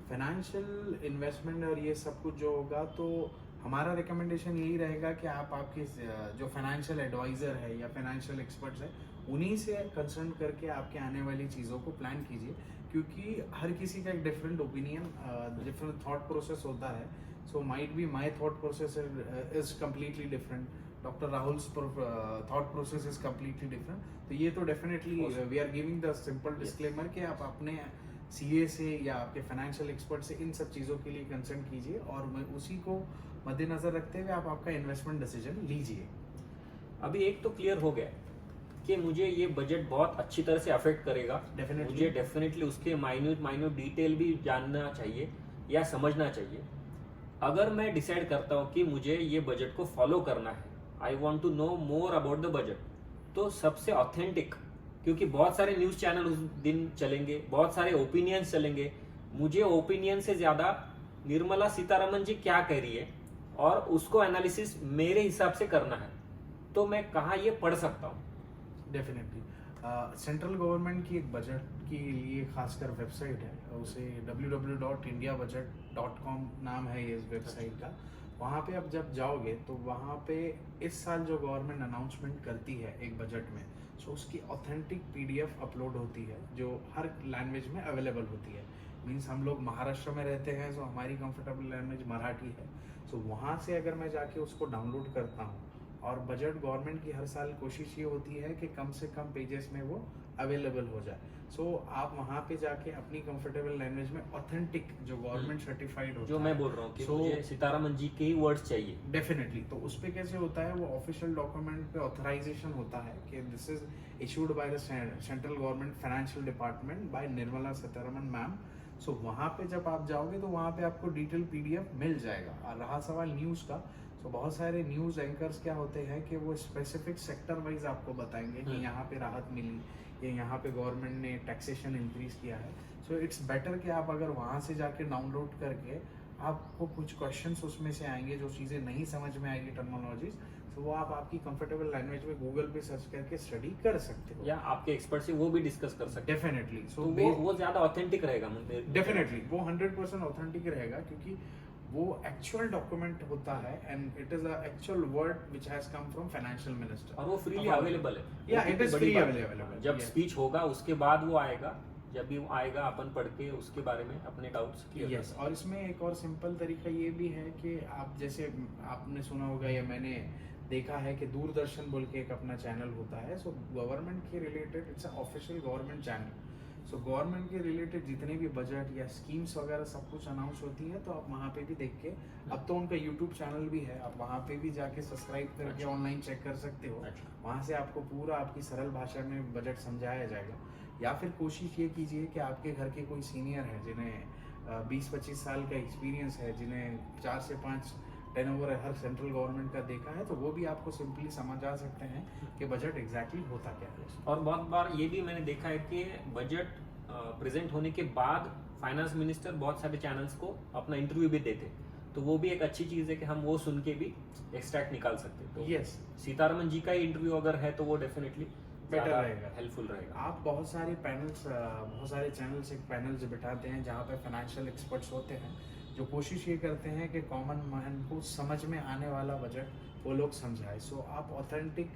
फाइनेंशियल इन्वेस्टमेंट और ये सब कुछ जो होगा, तो हमारा रिकमेंडेशन यही रहेगा कि आप आपके जो फाइनेंशियल एडवाइज़र है या फाइनेंशियल एक्सपर्ट्स है, उन्हीं से कंसर्न करके आपके आने वाली चीज़ों को प्लान कीजिए, क्योंकि हर किसी का एक different opinion, different thought process होता है। So might be my thought process is completely different, doctor Rahul's thought process is completely different. तो ये तो definitely we are giving the simple disclaimer कि आप अपने सीए से या आपके फाइनेंशियल एक्सपर्ट से इन सब चीज़ों के लिए कंसर्न कीजिए, और उसी को मद्देनजर रखते हुए आप आपका इन्वेस्टमेंट डिसीजन लीजिए। अभी एक तो क्लियर हो गया कि मुझे ये बजट बहुत अच्छी तरह से अफेक्ट करेगा, Definitely. मुझे डेफिनेटली उसके माइन्यूट डिटेल भी जानना चाहिए या समझना चाहिए। अगर मैं डिसाइड करता हूँ कि मुझे ये बजट को फॉलो करना है, I want to know more about the budget, तो सबसे ऑथेंटिक, क्योंकि बहुत सारे न्यूज़ चैनल उस दिन चलेंगे, बहुत सारे ओपिनियंस चलेंगे, मुझे ओपिनियन से ज़्यादा निर्मला सीतारमन जी क्या कह रही है और उसको एनालिसिस मेरे हिसाब से करना है, तो मैं कहाँ ये पढ़ सकता हूँ? डेफिनेटली सेंट्रल गवर्नमेंट की एक बजट के लिए खासकर वेबसाइट है, उसे www.indiabudget.com नाम है ये इस वेबसाइट का। वहाँ पे आप जब जाओगे तो वहाँ पे इस साल जो गवर्नमेंट अनाउंसमेंट करती है एक बजट में, सो उसकी ऑथेंटिक PDF अपलोड होती है जो हर लैंग्वेज में अवेलेबल होती है। मीन्स हम लोग महाराष्ट्र में रहते हैं, सो हमारी कंफर्टेबल लैंग्वेज मराठी है, सो वहाँ से अगर मैं जाके उसको डाउनलोड करता हूँ, और बजट गवर्नमेंट की हर साल कोशिश ये होती है कि कम से कम पेजेस में वो अवेलेबल हो जाए। सो आप वहाँ पे जाके अपनी कंफर्टेबल लैंग्वेज में ऑथेंटिक जो गवर्नमेंट सर्टिफाइड होता जो है, मैं बोल रहा हूँ कि So- मुझे सीतारमन जी के ही वर्ड्स चाहिए। डेफिनेटली, तो उस पे कैसे होता है, वो ऑफिशियल डॉक्यूमेंट पे ऑथराइजेशन होता है कि this is issued by the central government financial department by Nirmala Sitharaman ma'am. So वहाँ पे जब आप जाओगे तो वहाँ पे आपको डिटेल PDF मिल जाएगा। और रहा सवाल न्यूज़ का, तो बहुत सारे न्यूज़ एंकर्स क्या होते हैं कि वो स्पेसिफिक सेक्टर वाइज आपको बताएंगे कि यहाँ पे राहत मिली या यहाँ पे गवर्नमेंट ने टैक्सेशन इंक्रीज किया है। सो इट्स बेटर कि आप अगर वहाँ से जाके डाउनलोड करके, आपको कुछ क्वेश्चंस उसमें से आएंगे जो चीज़ें नहीं समझ में आएगी टर्मिनोलॉजीज, तो वो आप आपकी कंफर्टेबल लैंग्वेज में गूगल पे सर्च करके स्टडी कर सकते हो या आपके एक्सपर्ट से वो भी डिस्कस कर सकते हैं। डेफिनेटली। तो वो ज्यादा ऑथेंटिक रहेगा मुझे। डेफिनेटली वो 100% ऑथेंटिक रहेगा, क्योंकि वो एक्चुअल डॉक्यूमेंट होता है and it is a actual word which has come from financial minister, और वो फ्रीली अवेलेबल है। या वो इट इज बड़ी फ्री बात है। अवेलेबल। जब स्पीच होगा उसके बाद वो आएगा, जब भी वो आएगा अपन पढ़ के उसके बारे में अपने डाउट्स क्लियर। यस, और इसमें एक और सिंपल तरीका ये भी है कि आप जैसे आपने सुना होगा या मैंने देखा है कि दूरदर्शन बोल के एक अपना चैनल होता है, सो गवर्नमेंट के related it's a official government channel. So government के रिलेटेड जितने भी बजट या स्कीम्स वगैरह सब कुछ अनाउंस होती है, तो आप वहाँ पे भी देख के, अब तो उनका यूट्यूब चैनल भी है, आप वहाँ पे भी जाके सब्सक्राइब करके ऑनलाइन चेक कर सकते हो। वहाँ से आपको पूरा आपकी सरल भाषा में बजट समझाया जाएगा। या फिर कोशिश ये कीजिए कि आपके घर के कोई सीनियर है जिन्हें 20-25 साल का एक्सपीरियंस है, जिन्हें 4 से 5 टर्नओवर हर सेंट्रल गवर्नमेंट का देखा है, तो वो भी आपको सिंपली समझा सकते हैं कि बजट एग्जैक्टली होता क्या है। और बहुत बार ये भी मैंने देखा है कि बजट प्रेजेंट होने के बाद फाइनेंस मिनिस्टर बहुत सारे चैनल्स को अपना इंटरव्यू भी देते, तो वो भी एक अच्छी चीज़ है कि हम वो सुन के भी एक्सट्रैक्ट निकाल सकते हैं। तो यस, सीतारमन जी का ही इंटरव्यू अगर है तो वो डेफिनेटली बेटर रहेगा, हेल्पफुल रहेगा। आप बहुत सारे पैनल्स, बहुत सारे चैनल्स एक पैनल्स बिठाते हैं जहाँ पे फाइनेंशियल एक्सपर्ट्स होते हैं, जो कोशिश ये करते हैं कि कॉमन मैन को समझ में आने वाला बजट वो लोग समझाए। सो आप ऑथेंटिक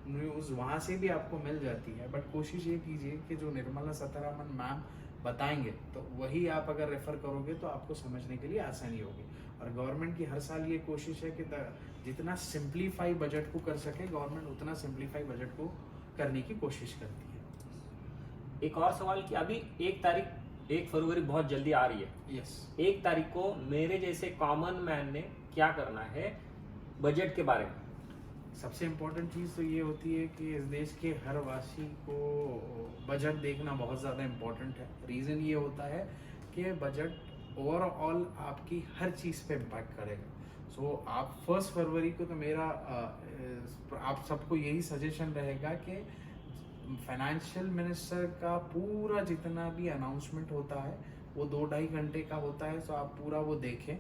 न्यूज़ वहाँ से भी आपको मिल जाती है, बट कोशिश ये कीजिए कि जो निर्मला सीतारमन मैम बताएंगे तो वही आप अगर रेफर करोगे तो आपको समझने के लिए आसानी होगी। और गवर्नमेंट की हर साल ये कोशिश है कि जितना सिंप्लीफाई बजट को कर सके गवर्नमेंट, उतना सिंप्लीफाई बजट को करने की कोशिश करती है। एक और सवाल कि अभी 1 फरवरी बहुत जल्दी आ रही है। यस, 1 तारीख को मेरे जैसे कॉमन मैन ने क्या करना है बजट के बारे में? सबसे इम्पोर्टेंट चीज़ तो ये होती है कि इस देश के हर वासी को बजट देखना बहुत ज़्यादा इम्पोर्टेंट है। रीज़न ये होता है कि बजट ओवरऑल आपकी हर चीज़ पे इम्पैक्ट करेगा। सो आप 1 फरवरी को, तो मेरा आप सबको यही सजेशन रहेगा कि फाइनेंशियल मिनिस्टर का पूरा जितना भी अनाउंसमेंट होता है वो 2-2.5 घंटे का होता है, सो आप पूरा वो देखें।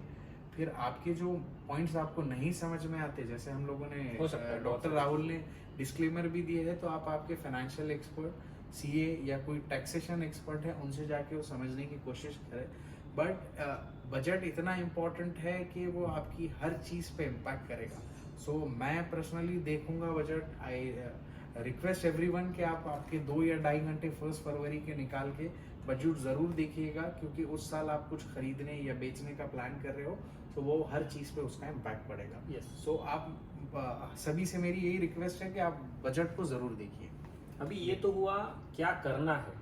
फिर आपके जो पॉइंट्स आपको नहीं समझ में आते, जैसे हम लोगों ने डॉक्टर राहुल ने डिस्क्लेमर भी दिए है, तो आप आपके फाइनेंशियल एक्सपर्ट, CA या कोई टैक्सेशन एक्सपर्ट है उनसे जाके वो समझने की कोशिश करें। बट बजट इतना इम्पोर्टेंट है कि वो आपकी हर चीज़ पे इम्पैक्ट करेगा। सो मैं पर्सनली देखूंगा बजट। आई रिक्वेस्ट एवरीवन कि आप आपके 2 या 2.5 घंटे 1 फरवरी के निकाल के बजट ज़रूर देखिएगा, क्योंकि उस साल आप कुछ खरीदने या बेचने का प्लान कर रहे हो तो वो हर चीज़ पे उसका इम्पैक्ट पड़ेगा। Yes. सो आप सभी से मेरी यही रिक्वेस्ट है कि आप बजट को ज़रूर देखिए। अभी ये तो हुआ क्या करना है,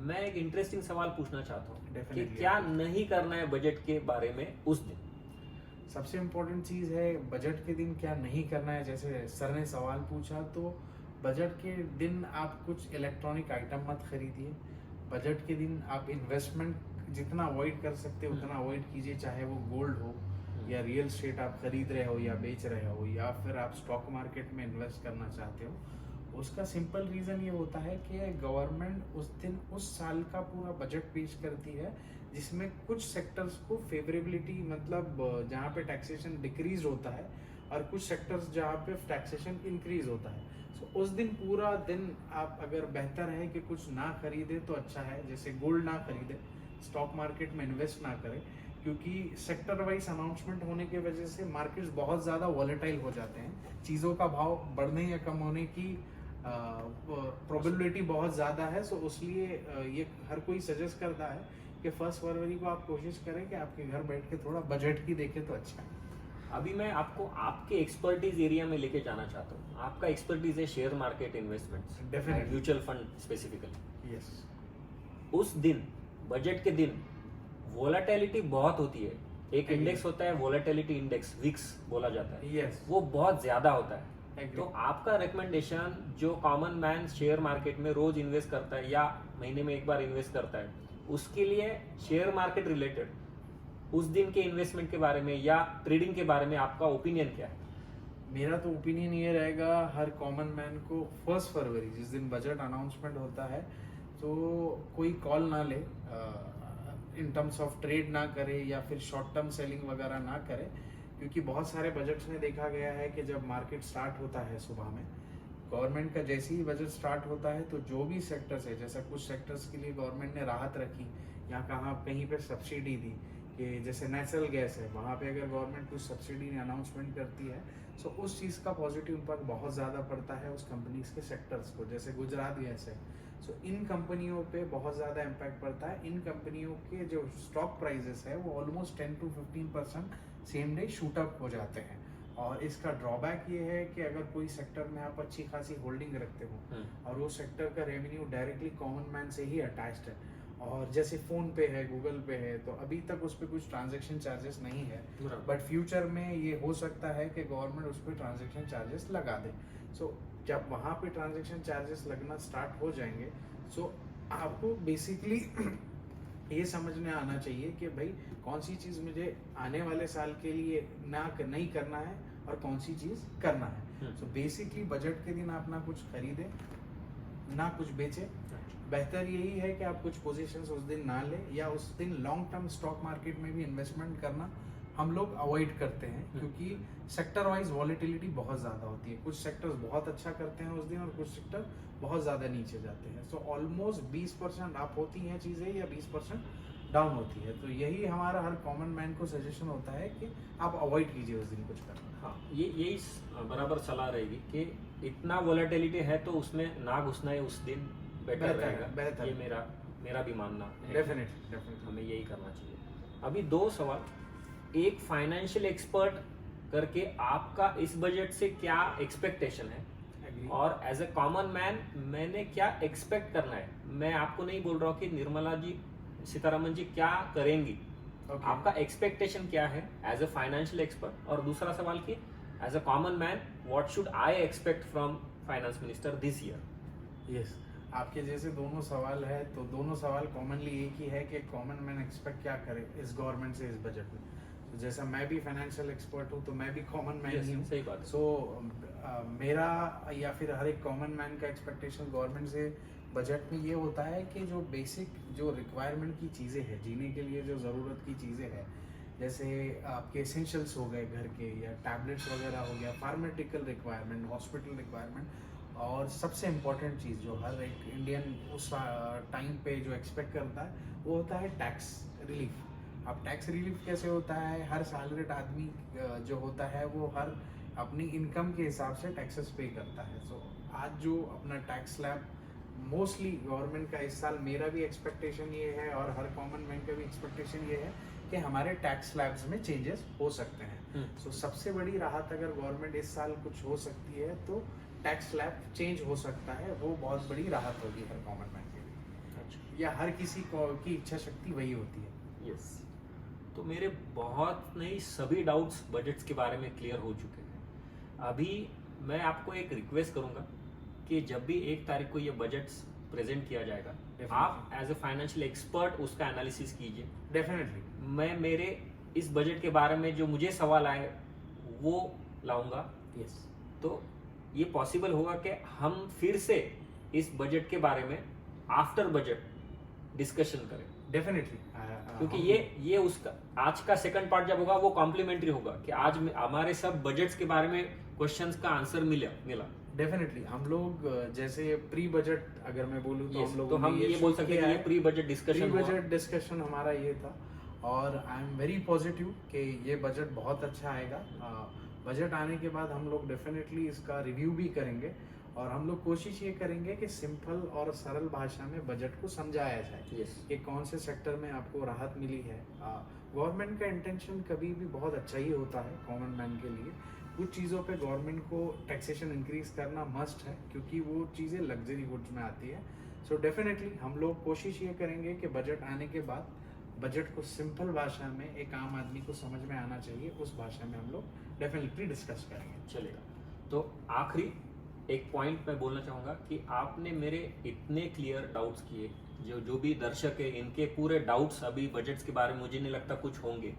मैं एक इंटरेस्टिंग सवाल पूछना चाहता हूँ कि Definitely. क्या नहीं करना है बजट के बारे में उस दिन? सबसे इम्पोर्टेंट चीज़ है बजट के दिन क्या नहीं करना है। जैसे सर ने सवाल पूछा, तो बजट के दिन आप कुछ इलेक्ट्रॉनिक आइटम मत खरीदिए। बजट के दिन आप इन्वेस्टमेंट जितना अवॉइड कर सकते हो उतना अवॉइड कीजिए, चाहे वो गोल्ड हो या रियल एस्टेट आप खरीद रहे हो या बेच रहे हो, या फिर आप स्टॉक मार्केट में इन्वेस्ट करना चाहते हो। उसका सिंपल रीज़न ये होता है कि गवर्नमेंट उस दिन उस साल का पूरा बजट पेश करती है जिसमें कुछ सेक्टर्स को फेवरेबिलिटी, मतलब जहाँ पे टैक्सेशन डिक्रीज होता है, और कुछ सेक्टर्स जहाँ पे टैक्सेशन इंक्रीज होता है। सो उस दिन पूरा दिन आप अगर बेहतर है कि कुछ ना खरीदे तो अच्छा है, जैसे गोल्ड ना खरीदे, स्टॉक मार्केट में इन्वेस्ट ना करें, क्योंकि सेक्टर वाइज अनाउंसमेंट होने की वजह से मार्केट्स बहुत ज़्यादा वॉलेटाइल हो जाते हैं। चीज़ों का भाव बढ़ने या कम होने की प्रोबेबिलिटी बहुत ज़्यादा है। सो इसलिए ये हर कोई सजेस्ट करता है कि 1 फरवरी को आप कोशिश करें कि आपके घर बैठ के थोड़ा बजट की देखें तो अच्छा है। अभी मैं आपको आपके एक्सपर्टीज एरिया में लेके जाना चाहता हूँ। आपका एक्सपर्टीज है share market investments, Definitely. Mutual fund specifically. Yes, उस दिन, बजट के दिन, वोलाटिलिटी बहुत होती है। एक Agree. इंडेक्स होता है वोलाटिलिटी इंडेक्स, विक्स बोला जाता है। यस, वो बहुत ज्यादा होता है। Agree. तो आपका रिकमेंडेशन जो कॉमन मैन शेयर मार्केट में रोज इन्वेस्ट करता है या महीने में एक बार इन्वेस्ट करता है, उसके लिए शेयर मार्केट रिलेटेड उस दिन के इन्वेस्टमेंट के बारे में या ट्रेडिंग के बारे में आपका ओपिनियन क्या है? मेरा तो ओपिनियन ये रहेगा, हर कॉमन मैन को 1 फरवरी जिस दिन बजट अनाउंसमेंट होता है तो कोई कॉल ना ले, इन टर्म्स ऑफ ट्रेड ना करे या फिर शॉर्ट टर्म सेलिंग वगैरह ना करे, क्योंकि बहुत सारे बजट्स में देखा गया है कि जब मार्केट स्टार्ट होता है सुबह में, गवर्नमेंट का जैसे ही बजट स्टार्ट होता है तो जो भी सेक्टर्स है, जैसा कुछ सेक्टर्स के लिए गवर्नमेंट ने राहत रखी या कहाँ कहीं पे सब्सिडी दी, कि जैसे नेचुरल गैस है वहाँ पे अगर गवर्नमेंट कुछ सब्सिडी अनाउंसमेंट करती है तो उस चीज़ का पॉजिटिव इम्पैक्ट बहुत ज़्यादा पड़ता है उस कंपनीज के सेक्टर्स को। जैसे गुजरात गैस है, सो इन कंपनियों पे बहुत ज़्यादा इम्पैक्ट पड़ता है। इन कंपनियों के जो स्टॉक प्राइजेस है वो almost 10 to 15% same day shoot up हो जाते हैं। और इसका ड्रॉबैक ये है कि अगर कोई सेक्टर में आप अच्छी खासी होल्डिंग रखते हो और वो सेक्टर का रेवेन्यू डायरेक्टली कॉमन मैन से ही अटैच्ड है, और जैसे फोन पे है, गूगल पे है, तो अभी तक उस पर कुछ ट्रांजैक्शन चार्जेस नहीं है, बट फ्यूचर में ये हो सकता है कि गवर्नमेंट उस पर ट्रांजैक्शन चार्जेस लगा दे। सो जब वहाँ पे ट्रांजैक्शन चार्जेस लगना स्टार्ट हो जाएंगे, सो आपको बेसिकली ये समझने आना चाहिए कि भाई कौन सी चीज़ मुझे आने वाले साल के लिए नहीं करना है और कौन सी चीज़ करना है। सो बेसिकली बजट के दिन आप ना कुछ खरीदे ना कुछ बेचे। बेहतर यही है कि आप कुछ पोजीशंस उस दिन ना ले, या उस दिन लॉन्ग टर्म स्टॉक मार्केट में भी इन्वेस्टमेंट करना हम लोग अवॉइड करते हैं, क्योंकि सेक्टर वाइज वॉलेटिलिटी बहुत ज़्यादा होती है। कुछ सेक्टर्स बहुत अच्छा करते हैं उस दिन और कुछ सेक्टर बहुत ज़्यादा नीचे जाते हैं। सो ऑलमोस्ट 20% अप होती हैं चीज़ें या 20% डाउन होती है। तो यही हमारा हर कॉमन मैन को सजेशन होता है कि आप अवॉइड कीजिए उस दिन कुछ करना। हाँ, यही बराबर सलाह रहेगी कि इतना वोलेटिलिटी है तो उसमें ना घुसना है उस दिन बेटर रहेगा। बेहतर। ये मेरा भी मानना है। डेफिनेटली हमें यही करना चाहिए। अभी 2 सवाल, एक फाइनेंशियल एक्सपर्ट करके आपका इस बजट से क्या एक्सपेक्टेशन है, और एज ए कॉमन मैन मैंने क्या एक्सपेक्ट करना है। मैं आपको नहीं बोल रहा हूँ कि निर्मला जी, सीतारमन जी क्या करेंगी, आपका एक्सपेक्टेशन क्या है एज ए फाइनेंशियल एक्सपर्ट। और दूसरा सवाल कि as a common man what should I expect from finance minister this year. Yes, आपके जैसे दोनों सवाल है, तो दोनों सवाल कॉमनली एक ही है कि कॉमन मैन एक्सपेक्ट क्या करे इस गवर्नमेंट से इस बजट में। तो जैसा मैं भी फाइनेंशियल एक्सपर्ट हूँ तो मैं भी कॉमन मैन ही हूँ। सही बात है। सो मेरा या फिर हर एक कॉमन मैन का एक्सपेक्टेशन गवर्नमेंट से बजट में ये होता है कि जो बेसिक जो रिक्वायरमेंट की चीज़ें हैं, जीने के लिए जो ज़रूरत की चीज़ें हैं, जैसे आपके एसेंशियल्स हो गए घर के, या टैबलेट्स वगैरह हो गया, फार्मास्यूटिकल रिक्वायरमेंट, हॉस्पिटल रिक्वायरमेंट, और सबसे इम्पॉर्टेंट चीज़ जो हर एक इंडियन उस टाइम पे जो एक्सपेक्ट करता है वो होता है टैक्स रिलीफ। अब टैक्स रिलीफ कैसे होता है, हर सैलरीड आदमी जो होता है वो हर अपनी इनकम के हिसाब से टैक्सेस पे करता है। सो आज जो अपना टैक्स स्लैब मोस्टली गवर्नमेंट का इस साल, मेरा भी एक्सपेक्टेशन ये है और हर कॉमन मैन का भी एक्सपेक्टेशन ये है कि हमारे टैक्स स्लैब्स में चेंजेस हो सकते हैं। सो सबसे बड़ी राहत अगर गवर्नमेंट इस साल कुछ हो सकती है तो टैक्स स्लैब चेंज हो सकता है, वो बहुत बड़ी राहत होगी हर कॉमन मैन के लिए। अच्छा, या हर किसी की इच्छा शक्ति वही होती है। यस। तो मेरे बहुत नहीं सभी डाउट्स बजट्स के बारे में क्लियर हो चुके हैं। अभी मैं आपको एक रिक्वेस्ट करूंगा कि जब भी 1 तारीख को ये बजट प्रेजेंट किया जाएगा, Definitely. आप एज ए फाइनेंशियल एक्सपर्ट उसका एनालिसिस कीजिए। डेफिनेटली मैं मेरे इस बजट के बारे में जो मुझे सवाल आए वो लाऊंगा, यस तो ये पॉसिबल होगा कि हम फिर से इस बजट के बारे में आफ्टर बजट डिस्कशन करें, डेफिनेटली क्योंकि ये उसका आज का सेकंड पार्ट जब होगा वो कॉम्प्लीमेंट्री होगा कि आज हमारे सब बजट्स के बारे में क्वेश्चंस का आंसर मिला। डेफिनेटली हम लोग जैसे प्री बजट अगर मैं बोलूँ तो Yes, हम तो लोग हम ये बोल सकते हैं कि ये pre budget discussion pre budget discussion हमारा ये था, और आई एम वेरी पॉजिटिव कि ये बजट बहुत अच्छा आएगा। बजट आने के बाद हम लोग डेफिनेटली इसका रिव्यू भी करेंगे, और हम लोग कोशिश ये करेंगे कि सिंपल और सरल भाषा में बजट को समझाया जाए यस कि कौन से सेक्टर में आपको राहत मिली है। गवर्नमेंट का इंटेंशन कभी भी बहुत अच्छा ही होता है कॉमन मैन के लिए। कुछ चीज़ों पे गवर्नमेंट को टैक्सेशन इंक्रीज करना मस्ट है, क्योंकि वो चीज़ें लग्जरी गुड्स में आती है। सो डेफिनेटली हम लोग कोशिश ये करेंगे कि बजट आने के बाद बजट को सिंपल भाषा में एक आम आदमी को समझ में आना चाहिए, उस भाषा में हम लोग डेफिनेटली डिस्कस करेंगे। चलेगा। तो आखिरी एक पॉइंट मैं बोलना चाहूँगा कि आपने मेरे इतने क्लियर डाउट्स किए, जो भी दर्शक है इनके पूरे डाउट्स अभी बजट्स के बारे में मुझे नहीं लगता कुछ होंगे।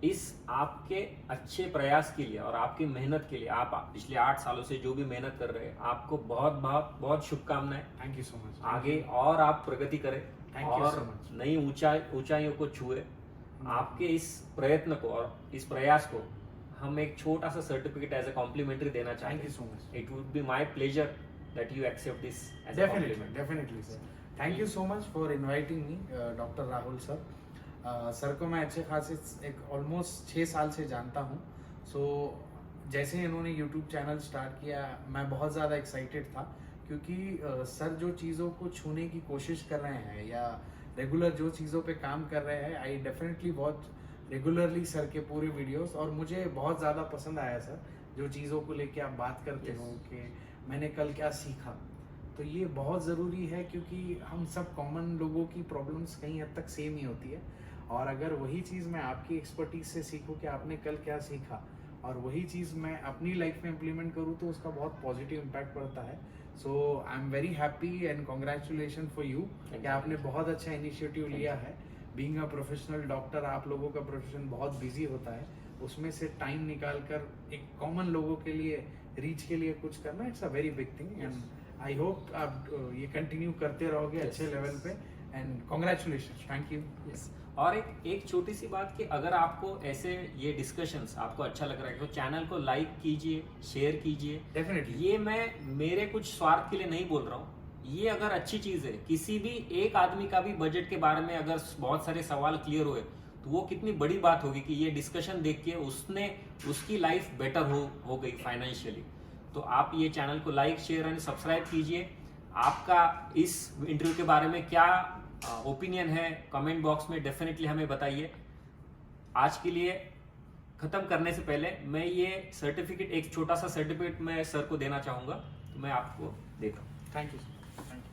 इस आपके अच्छे प्रयास के लिए और आपकी मेहनत के लिए, आप पिछले 8 सालों से जो भी मेहनत कर रहे हैं, आपको बहुत बहुत बहुत शुभकामनाएं। Thank you so much. आगे और आप प्रगति करें Thank you और so much. नई ऊंचाइयों को छुए। आपके इस प्रयत्न को और इस प्रयास को हम एक छोटा सा सर्टिफिकेट एज ए कॉम्प्लीमेंटरी देना थैंक चाहेंगे। You so much. It would be my pleasure that you accept this as a definitely compliment. Definitely sir, thank you so much for inviting me doctor Rahul sir. Sir को मैं अच्छे खासे एक ऑलमोस्ट 6 साल से जानता हूँ। सो जैसे इन्होंने यूट्यूब चैनल स्टार्ट किया, मैं बहुत ज़्यादा एक्साइटेड था, क्योंकि सर जो चीज़ों को छूने की कोशिश कर रहे हैं या रेगुलर जो चीज़ों पे काम कर रहे हैं, I definitely watch regularly sir के पूरे वीडियोस, और मुझे बहुत ज़्यादा पसंद आया सर जो चीज़ों को लेके आप बात करते Yes. हो कि मैंने कल क्या सीखा। तो ये बहुत ज़रूरी है, क्योंकि हम सब कॉमन लोगों की प्रॉब्लम्स कहीं हद तक सेम ही होती है, और अगर वही चीज़ मैं आपकी एक्सपर्टीज से सीखूं कि आपने कल क्या सीखा, और वही चीज़ मैं अपनी लाइफ में इम्प्लीमेंट करूं, तो उसका बहुत पॉजिटिव इम्पैक्ट पड़ता है। So I am very happy and congratulation for you कि आपने बहुत अच्छा इनिशिएटिव लिया है। बीइंग अ प्रोफेशनल डॉक्टर, आप लोगों का प्रोफेशन बहुत बिजी होता है, उसमें से टाइम निकाल कर एक कॉमन लोगों के लिए, रीच के लिए कुछ करना, it's a very big thing, and I hope आप ये कंटिन्यू करते रहोगे Yes, अच्छे yes. लेवल पे, and congratulation, thank you. Yes. और एक छोटी सी बात कि अगर आपको ऐसे ये डिस्कशंस आपको अच्छा लग रहा है तो चैनल को लाइक कीजिए, शेयर कीजिए। डेफिनेटली ये मैं मेरे कुछ स्वार्थ के लिए नहीं बोल रहा हूँ, ये अगर अच्छी चीज है, किसी भी एक आदमी का भी बजट के बारे में अगर बहुत सारे सवाल क्लियर हुए तो वो कितनी बड़ी बात होगी कि ये डिस्कशन देख के उसकी लाइफ बेटर हो गई फाइनेंशियली। तो आप ये चैनल को लाइक, शेयर एंड सब्सक्राइब कीजिए। आपका इस इंटरव्यू के बारे में क्या ओपिनियन है कमेंट बॉक्स में डेफिनेटली हमें बताइए। आज के लिए खत्म करने से पहले मैं ये सर्टिफिकेट, एक छोटा सा सर्टिफिकेट मैं सर को देना चाहूंगा, तो मैं आपको देता हूँ। Thank you, thank you.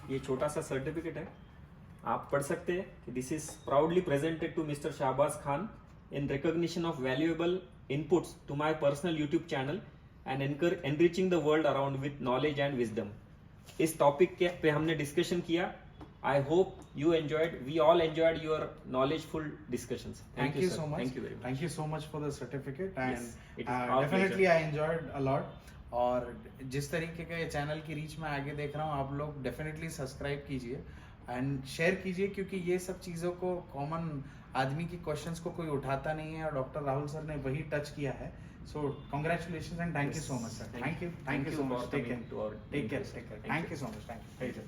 ये छोटा सा सर्टिफिकेट है, आप पढ़ सकते हैं कि this is proudly presented to mister Shahbaz Khan in recognition of valuable inputs to my personal YouTube channel and enriching the world around with knowledge and wisdom. इस टॉपिक के पे हमने डिस्कशन किया। I hope you enjoyed, we all enjoyed your knowledgeful discussions. Thank you so much. Thank you very much. Thank you so much for the certificate, and Yes, it is our definitely I enjoyed a lot. और जिस तरीके का ये चैनल की रीच मैं आगे देख रहा हूँ, आप लोग डेफिनेटली सब्सक्राइब कीजिए एंड शेयर कीजिए, क्योंकि ये सब चीज़ों को, कॉमन आदमी की क्वेश्चंस को कोई उठाता नहीं है, और डॉक्टर राहुल सर ने वही टच किया है। So congratulation and thank you so much sir. Thank you so much. Take care, take care, thank you so much, thank you.